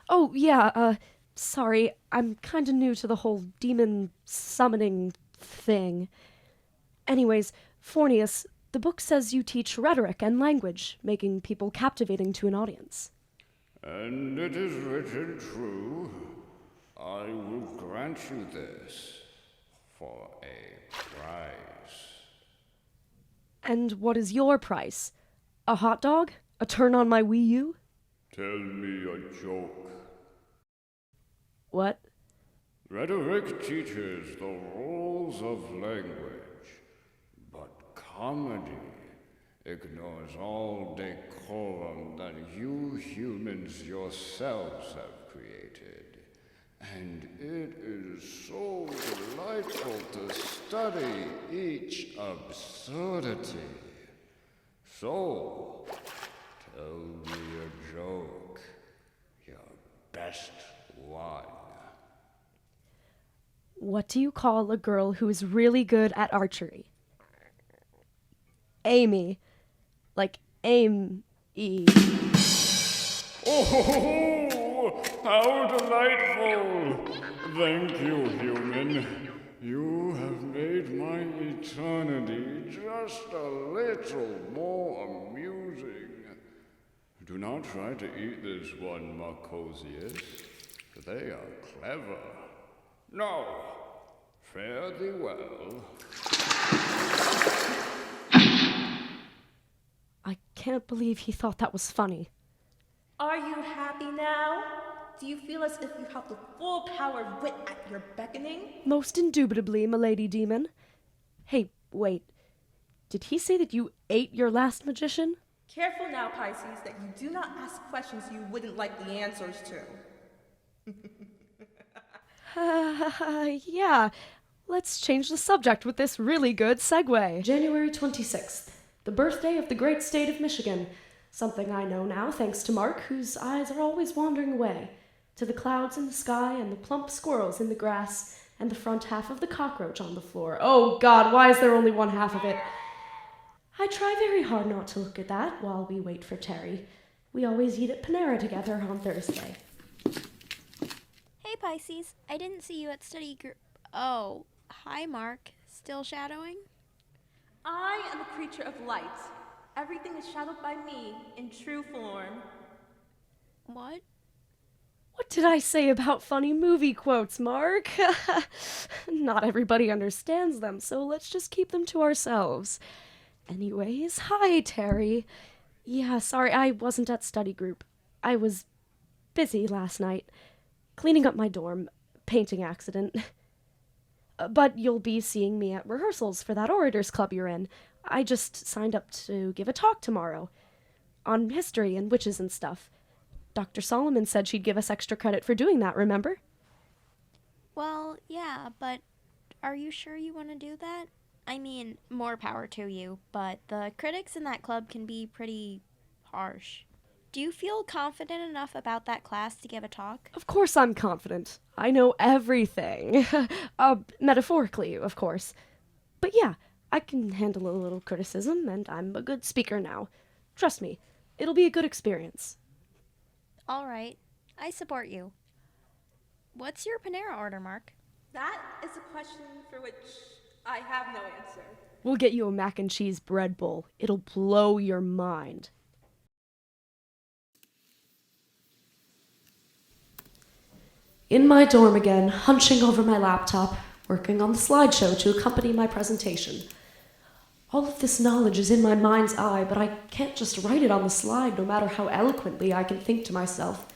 Oh, yeah, sorry. I'm kinda new to the whole demon summoning thing. Anyways, Fornius, the book says you teach rhetoric and language, making people captivating to an audience. And it is written true. I will grant you this for a price. And what is your price? A hot dog? A turn on my Wii U? Tell me a joke. What? Rhetoric teaches the rules of language, but comedy ignores all decorum that you humans yourselves have created. And it is so delightful to study each absurdity. So, tell me a joke, your best one. What do you call a girl who is really good at archery? Amy. Like aim-y. Oh, how delightful! Thank you, human. You have made my eternity just a little more amusing. Do not try to eat this one, Marcosius. They are clever. No, fare thee well. I can't believe he thought that was funny. Are you happy now? Do you feel as if you have the full power of wit at your beckoning? Most indubitably, milady demon. Hey, wait. Did he say that you ate your last magician? Careful now, Pisces, that you do not ask questions you wouldn't like the answers to. Yeah. Let's change the subject with this really good segue. January 26th, the birthday of the great state of Michigan. Something I know now thanks to Mark, whose eyes are always wandering away. To the clouds in the sky and the plump squirrels in the grass and the front half of the cockroach on the floor. Oh God, why is there only one half of it? I try very hard not to look at that while we wait for Terry. We always eat at Panera together on Thursday. Hey, Pisces. I didn't see you at study group. Oh, hi, Mark. Still shadowing? I am a creature of light. Everything is shadowed by me in true form. What? What did I say about funny movie quotes, Mark? Not everybody understands them, so let's just keep them to ourselves. Anyways, hi, Terry. Yeah, sorry, I wasn't at study group. I was busy last night. Cleaning up my dorm. Painting accident. But you'll be seeing me at rehearsals for that Orators Club you're in. I just signed up to give a talk tomorrow. On history and witches and stuff. Dr. Solomon said she'd give us extra credit for doing that, remember? Well, yeah, but are you sure you want to do that? I mean, more power to you, but the critics in that club can be pretty harsh. Do you feel confident enough about that class to give a talk? Of course I'm confident. I know everything. Metaphorically, of course. But yeah, I can handle a little criticism, and I'm a good speaker now. Trust me, it'll be a good experience. All right, I support you. What's your Panera order, Mark? That is a question for which I have no answer. We'll get you a mac and cheese bread bowl. It'll blow your mind. In my dorm again, hunching over my laptop, working on the slideshow to accompany my presentation. All of this knowledge is in my mind's eye, but I can't just write it on the slide no matter how eloquently I can think to myself.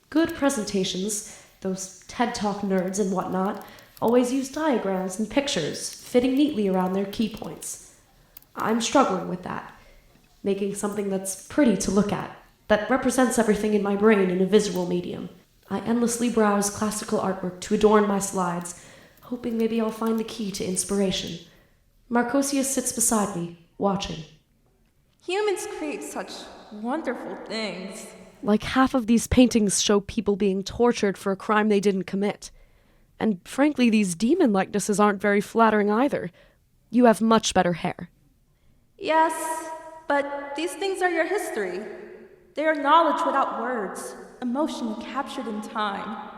Good presentations, those TED Talk nerds and whatnot, always use diagrams and pictures, fitting neatly around their key points. I'm struggling with that, making something that's pretty to look at, that represents everything in my brain in a visual medium. I endlessly browse classical artwork to adorn my slides, hoping maybe I'll find the key to inspiration. Marcosius sits beside me, watching. Humans create such wonderful things. Like half of these paintings show people being tortured for a crime they didn't commit. And frankly, these demon likenesses aren't very flattering either. You have much better hair. Yes, but these things are your history. They are knowledge without words, emotion captured in time.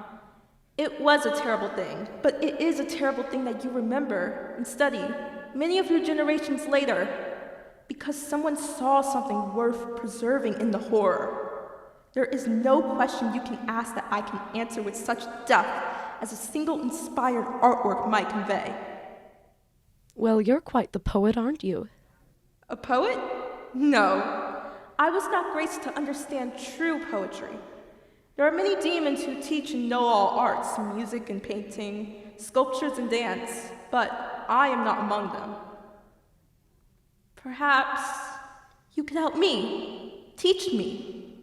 It was a terrible thing, but it is a terrible thing that you remember and study many of your generations later, because someone saw something worth preserving in the horror. There is no question you can ask that I can answer with such depth as a single inspired artwork might convey. Well, you're quite the poet, aren't you? A poet? No. I was not graced to understand true poetry. There are many demons who teach and know all arts, music and painting, sculptures and dance, but I am not among them. Perhaps you could help me, teach me.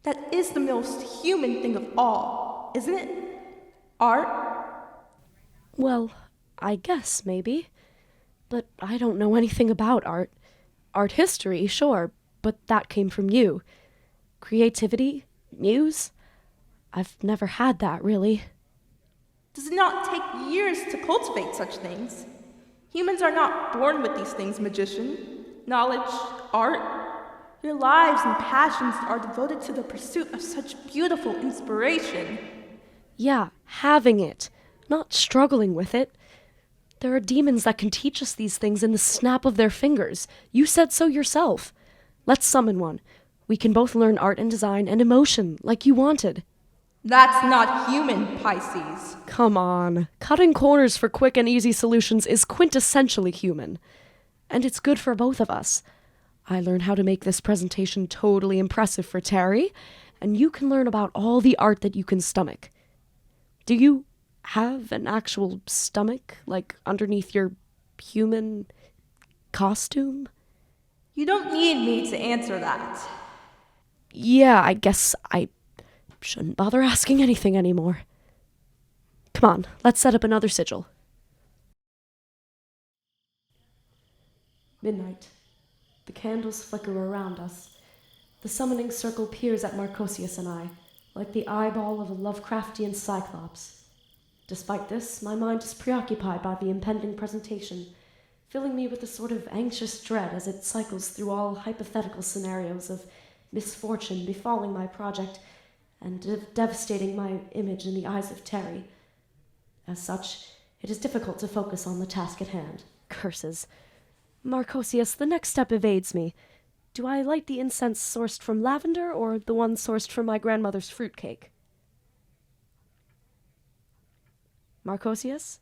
That is the most human thing of all, isn't it? Art? Well, I guess, maybe. But I don't know anything about art. Art history, sure, but that came from you. Creativity? Muse? I've never had that, really. Does it not take years to cultivate such things? Humans are not born with these things, magician. Knowledge, art. Your lives and passions are devoted to the pursuit of such beautiful inspiration. Yeah, having it, not struggling with it. There are demons that can teach us these things in the snap of their fingers. You said so yourself. Let's summon one. We can both learn art and design and emotion, like you wanted. That's not human, Pisces. Come on. Cutting corners for quick and easy solutions is quintessentially human. And it's good for both of us. I learn how to make this presentation totally impressive for Terry, and you can learn about all the art that you can stomach. Do you have an actual stomach, like underneath your human costume? You don't need me to answer that. Yeah, I guess I shouldn't bother asking anything anymore. Come on, let's set up another sigil. Midnight. The candles flicker around us. The summoning circle peers at Marcosius and I, like the eyeball of a Lovecraftian cyclops. Despite this, my mind is preoccupied by the impending presentation, filling me with a sort of anxious dread as it cycles through all hypothetical scenarios of misfortune befalling my project and devastating my image in the eyes of Terry. As such, it is difficult to focus on the task at hand. Curses. Marcosius, the next step evades me. Do I light the incense sourced from lavender or the one sourced from my grandmother's fruitcake? Marcosius?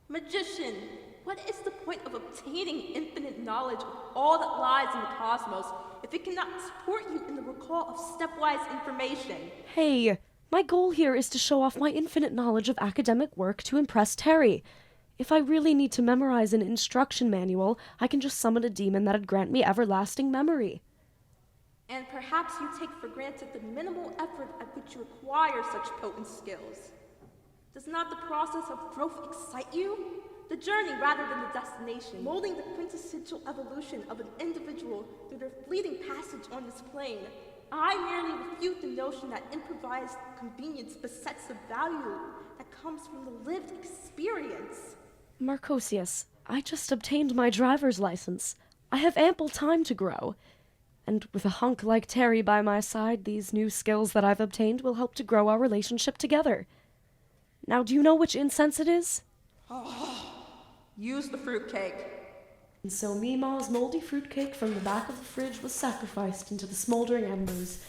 Magician, what is the point of obtaining infinite knowledge of all that lies in the cosmos if it cannot support you in the recall of stepwise information? Hey, my goal here is to show off my infinite knowledge of academic work to impress Terry. If I really need to memorize an instruction manual, I can just summon a demon that'd grant me everlasting memory. And perhaps you take for granted the minimal effort at which you acquire such potent skills. Does not the process of growth excite you? The journey rather than the destination, molding the quintessential evolution of an individual through their fleeting passage on this plane. I merely refute the notion that improvised convenience besets the value that comes from the lived experience. Marcosius, I just obtained my driver's license. I have ample time to grow. And with a hunk like Terry by my side, these new skills that I've obtained will help to grow our relationship together. Now, do you know which incense it is? Use the fruitcake. And so Meemaw's moldy fruitcake from the back of the fridge was sacrificed into the smoldering embers,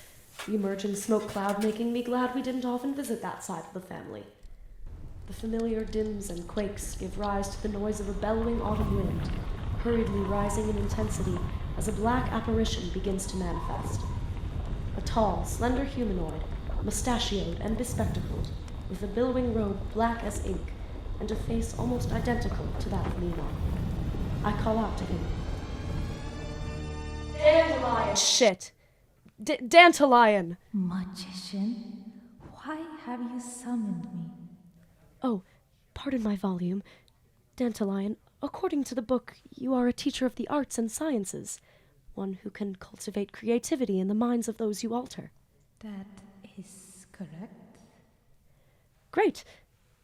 the emerging smoke cloud making me glad we didn't often visit that side of the family. The familiar dims and quakes give rise to the noise of a bellowing autumn wind, hurriedly rising in intensity as a black apparition begins to manifest. A tall, slender humanoid, mustachioed and bespectacled, with a billowing robe black as ink, and a face almost identical to that of Meemaw. I call out to him. Dandelion! Shit! Dandelion! Magician, why have you summoned me? Oh, pardon my volume. Dandelion, according to the book, you are a teacher of the arts and sciences, one who can cultivate creativity in the minds of those you alter. That is correct. Great.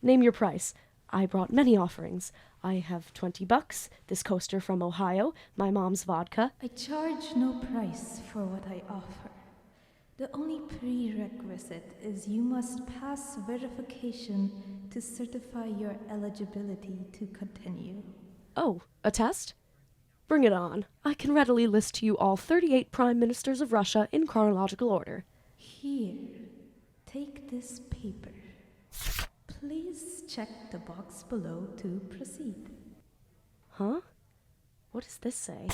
Name your price. I brought many offerings. I have $20, this coaster from Ohio, my mom's vodka. I charge no price for what I offer. The only prerequisite is you must pass verification to certify your eligibility to continue. Oh, a test? Bring it on. I can readily list to you all 38 prime ministers of Russia in chronological order. Here, take this paper. Please check the box below to proceed. Huh? What does this say?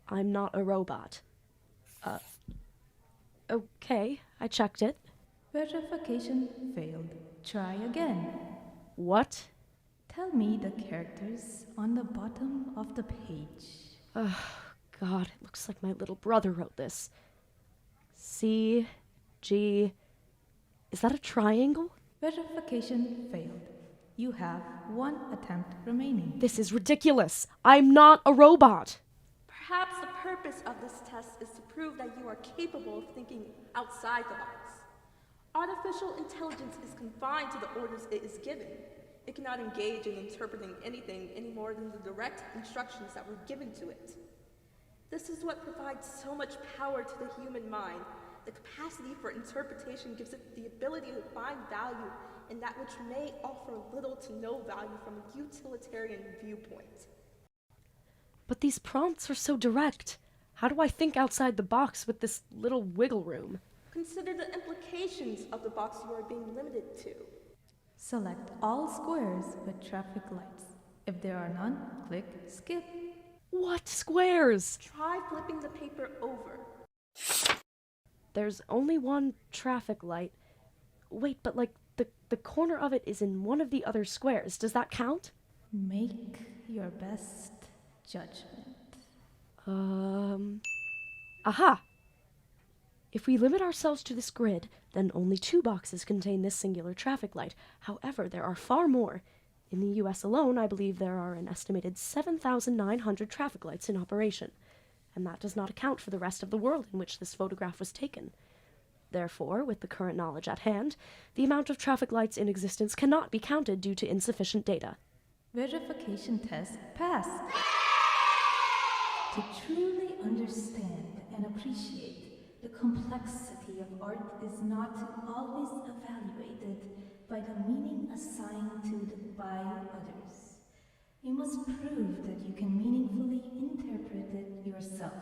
I'm not a robot. Okay, I checked it. Verification failed. Try again. What? Tell me the characters on the bottom of the page. Oh, God, it looks like my little brother wrote this. C, G... Is that a triangle? Verification failed. You have one attempt remaining. This is ridiculous. I'm not a robot. Perhaps the purpose of this test is to prove that you are capable of thinking outside the box. Artificial intelligence is confined to the orders it is given. It cannot engage in interpreting anything any more than the direct instructions that were given to it. This is what provides so much power to the human mind. The capacity for interpretation gives it the ability to find value in that which may offer little to no value from a utilitarian viewpoint. But these prompts are so direct. How do I think outside the box with this little wiggle room? Consider the implications of the box you are being limited to. Select all squares with traffic lights. If there are none, click skip. What squares? Try flipping the paper over. There's only one traffic light. Wait, but like the corner of it is in one of the other squares. Does that count? Make your best judgment. Aha! If we limit ourselves to this grid, then only 2 boxes contain this singular traffic light. However, there are far more. In the US alone, I believe there are an estimated 7,900 traffic lights in operation, and that does not account for the rest of the world in which this photograph was taken. Therefore, with the current knowledge at hand, the amount of traffic lights in existence cannot be counted due to insufficient data. Verification test passed. To truly understand and appreciate the complexity of art is not always evaluated by the meaning assigned to it by others. You must prove that you can meaningfully interpret it yourself,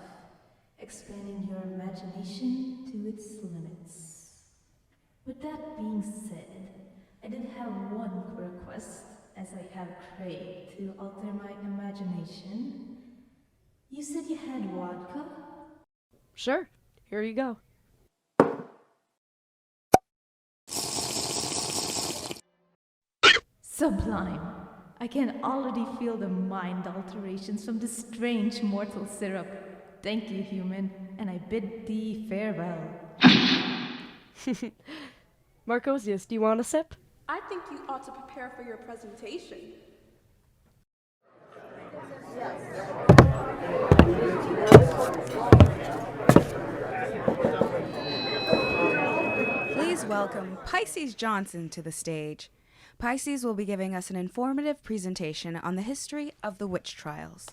expanding your imagination to its limits. With that being said, I did have one request, as I have craved to alter my imagination. You said you had vodka? Sure, here you go. Sublime. I can already feel the mind alterations from this strange mortal syrup. Thank you, human, and I bid thee farewell. Marcosius, do you want a sip? I think you ought to prepare for your presentation. Please welcome Pisces Johnson to the stage. Pisces will be giving us an informative presentation on the history of the witch trials.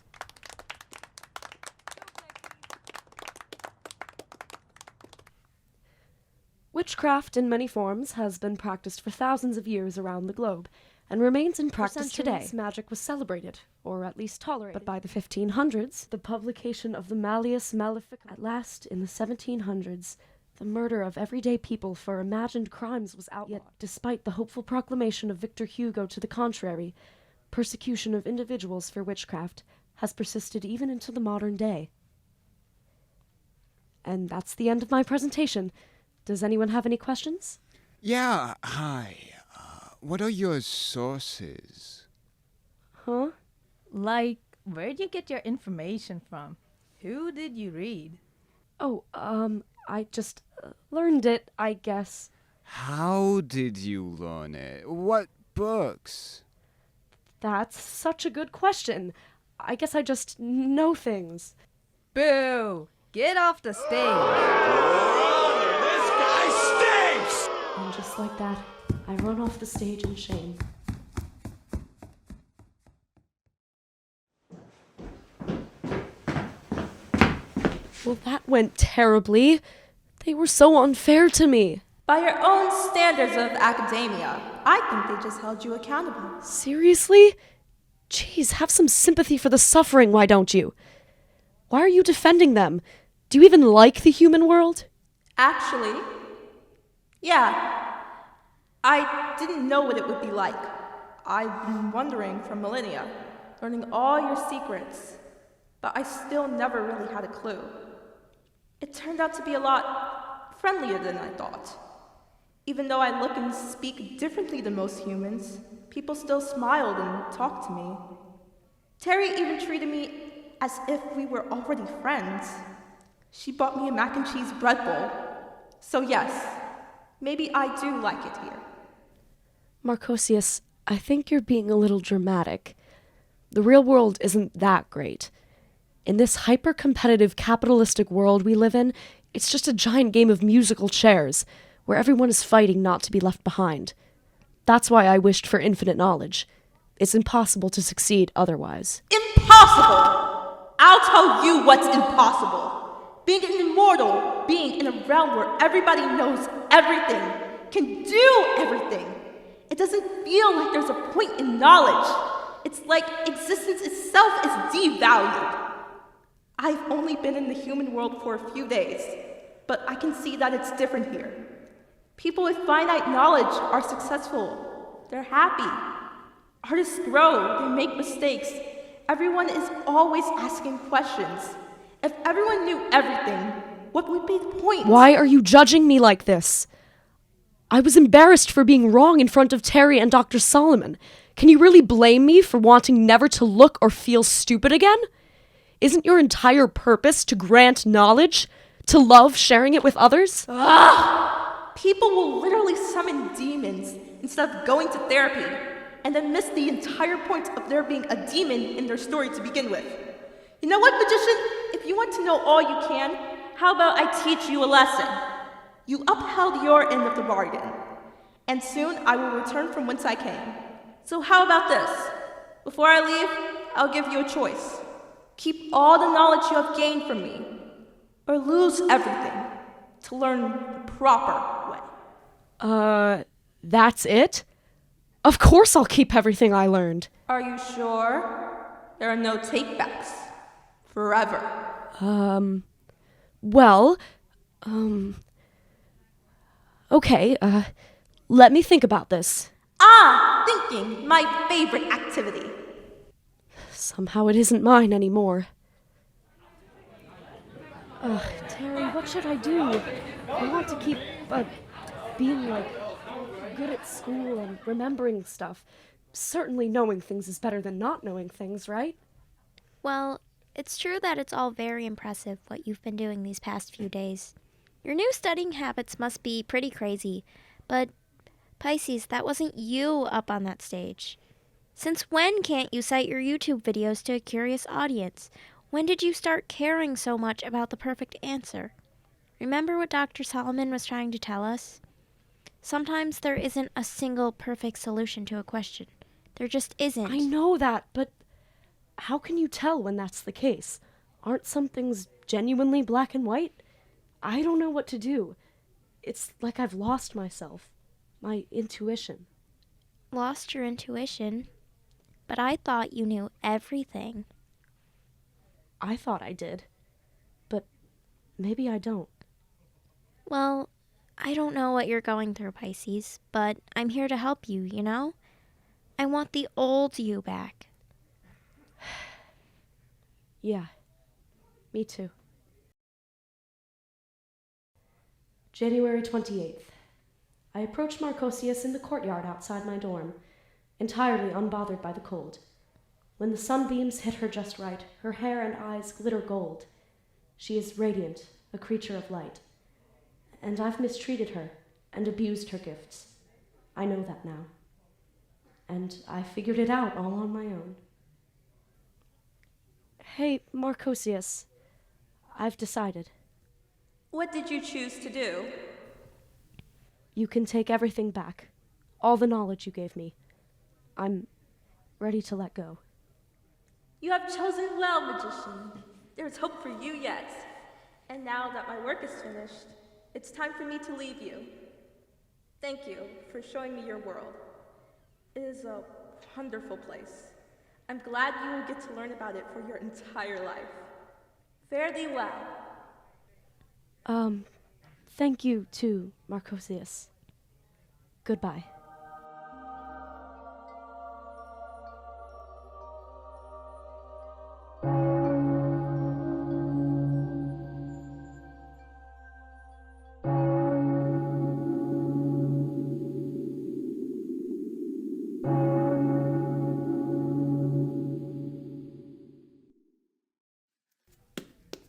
Witchcraft in many forms has been practiced for thousands of years around the globe and remains in practice today. Magic was celebrated, or at least tolerated. But by the 1500s, the publication of the Malleus Maleficarum. At last, in the 1700s, the murder of everyday people for imagined crimes was outlawed. Yet, despite the hopeful proclamation of Victor Hugo to the contrary, persecution of individuals for witchcraft has persisted even into the modern day. And that's the end of my presentation. Does anyone have any questions? Yeah, hi. What are your sources? Huh? Like, where'd you get your information from? Who did you read? Oh, I just learned it, I guess. How did you learn it? What books? That's such a good question. I guess I just know things. Boo! Get off the stage! This guy stinks! And just like that, I run off the stage in shame. Well, that went terribly. They were so unfair to me. By your own standards of academia, I think they just held you accountable. Seriously? Jeez, have some sympathy for the suffering, why don't you? Why are you defending them? Do you even like the human world? Actually, yeah. I didn't know what it would be like. I've been wondering for millennia, learning all your secrets, but I still never really had a clue. It turned out to be a lot friendlier than I thought. Even though I look and speak differently than most humans, people still smiled and talked to me. Terry even treated me as if we were already friends. She bought me a mac and cheese bread bowl. So yes, maybe I do like it here. Marcosius, I think you're being a little dramatic. The real world isn't that great. In this hyper-competitive capitalistic world we live in, it's just a giant game of musical chairs, where everyone is fighting not to be left behind. That's why I wished for infinite knowledge. It's impossible to succeed otherwise. Impossible! I'll tell you what's impossible. Being an immortal, being in a realm where everybody knows everything, can do everything. It doesn't feel like there's a point in knowledge. It's like existence itself is devalued. I've only been in the human world for a few days, but I can see that it's different here. People with finite knowledge are successful. They're happy. Artists grow, they make mistakes. Everyone is always asking questions. If everyone knew everything, what would be the point? Why are you judging me like this? I was embarrassed for being wrong in front of Terry and Dr. Solomon. Can you really blame me for wanting never to look or feel stupid again? Isn't your entire purpose to grant knowledge? To love sharing it with others? People will literally summon demons instead of going to therapy, and then miss the entire point of there being a demon in their story to begin with. You know what, magician? If you want to know all you can, how about I teach you a lesson? You upheld your end of the bargain, and soon I will return from whence I came. So how about this? Before I leave, I'll give you a choice. Keep all the knowledge you have gained from me, or lose everything to learn the proper way. That's it? Of course I'll keep everything I learned. Are you sure? There are no takebacks. Forever. Okay, let me think about this. Thinking, my favorite activity. Somehow it isn't mine anymore. Terry, what should I do? I want to keep, being, good at school and remembering stuff. Certainly knowing things is better than not knowing things, right? Well, it's true that it's all very impressive what you've been doing these past few days. Your new studying habits must be pretty crazy, but Pisces, that wasn't you up on that stage. Since when can't you cite your YouTube videos to a curious audience? When did you start caring so much about the perfect answer? Remember what Dr. Solomon was trying to tell us? Sometimes there isn't a single perfect solution to a question. There just isn't. I know that, but how can you tell when that's the case? Aren't some things genuinely black and white? I don't know what to do. It's like I've lost myself. My intuition. Lost your intuition? But I thought you knew everything. I thought I did. But maybe I don't. Well, I don't know what you're going through, Pisces, but I'm here to help you, you know? I want the old you back. Yeah, me too. January 28th. I approached Marcosius in the courtyard outside my dorm, entirely unbothered by the cold. When the sunbeams hit her just right, her hair and eyes glitter gold. She is radiant, a creature of light. And I've mistreated her and abused her gifts. I know that now. And I figured it out all on my own. Hey, Marcosius, I've decided. What did you choose to do? You can take everything back. All the knowledge you gave me. I'm ready to let go. You have chosen well, magician. There's hope for you yet. And now that my work is finished, it's time for me to leave you. Thank you for showing me your world. It is a wonderful place. I'm glad you will get to learn about it for your entire life. Fare thee well. Thank you too, Marcosius. Goodbye.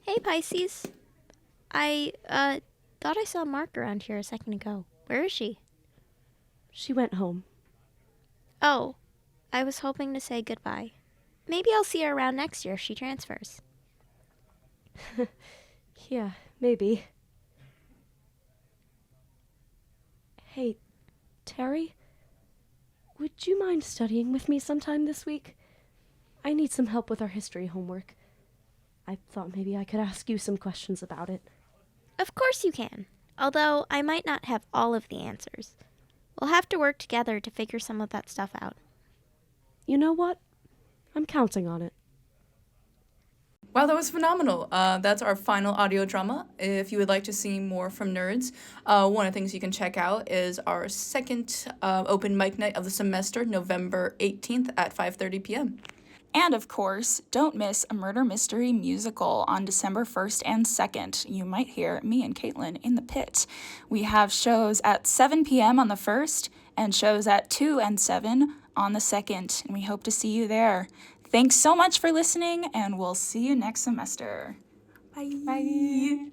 Hey, Pisces. I thought I saw Mark around here a second ago. Where is she? She went home. Oh, I was hoping to say goodbye. Maybe I'll see her around next year if she transfers. Yeah, maybe. Hey, Terry? would you mind studying with me sometime this week? I need some help with our history homework. I thought maybe I could ask you some questions about it. Of course you can, although I might not have all of the answers. We'll have to work together to figure some of that stuff out. You know what? I'm counting on it. Wow, that was phenomenal. That's our final audio drama. If you would like to see more from Nerds, one of the things you can check out is our second open mic night of the semester, November 18th at 5:30 p.m. And of course, don't miss a murder mystery musical on December 1st and 2nd. You might hear me and Katelyn in the pit. We have shows at 7 p.m. on the 1st and shows at 2 and 7 on the 2nd, and we hope to see you there. Thanks so much for listening, and we'll see you next semester. Bye. Bye.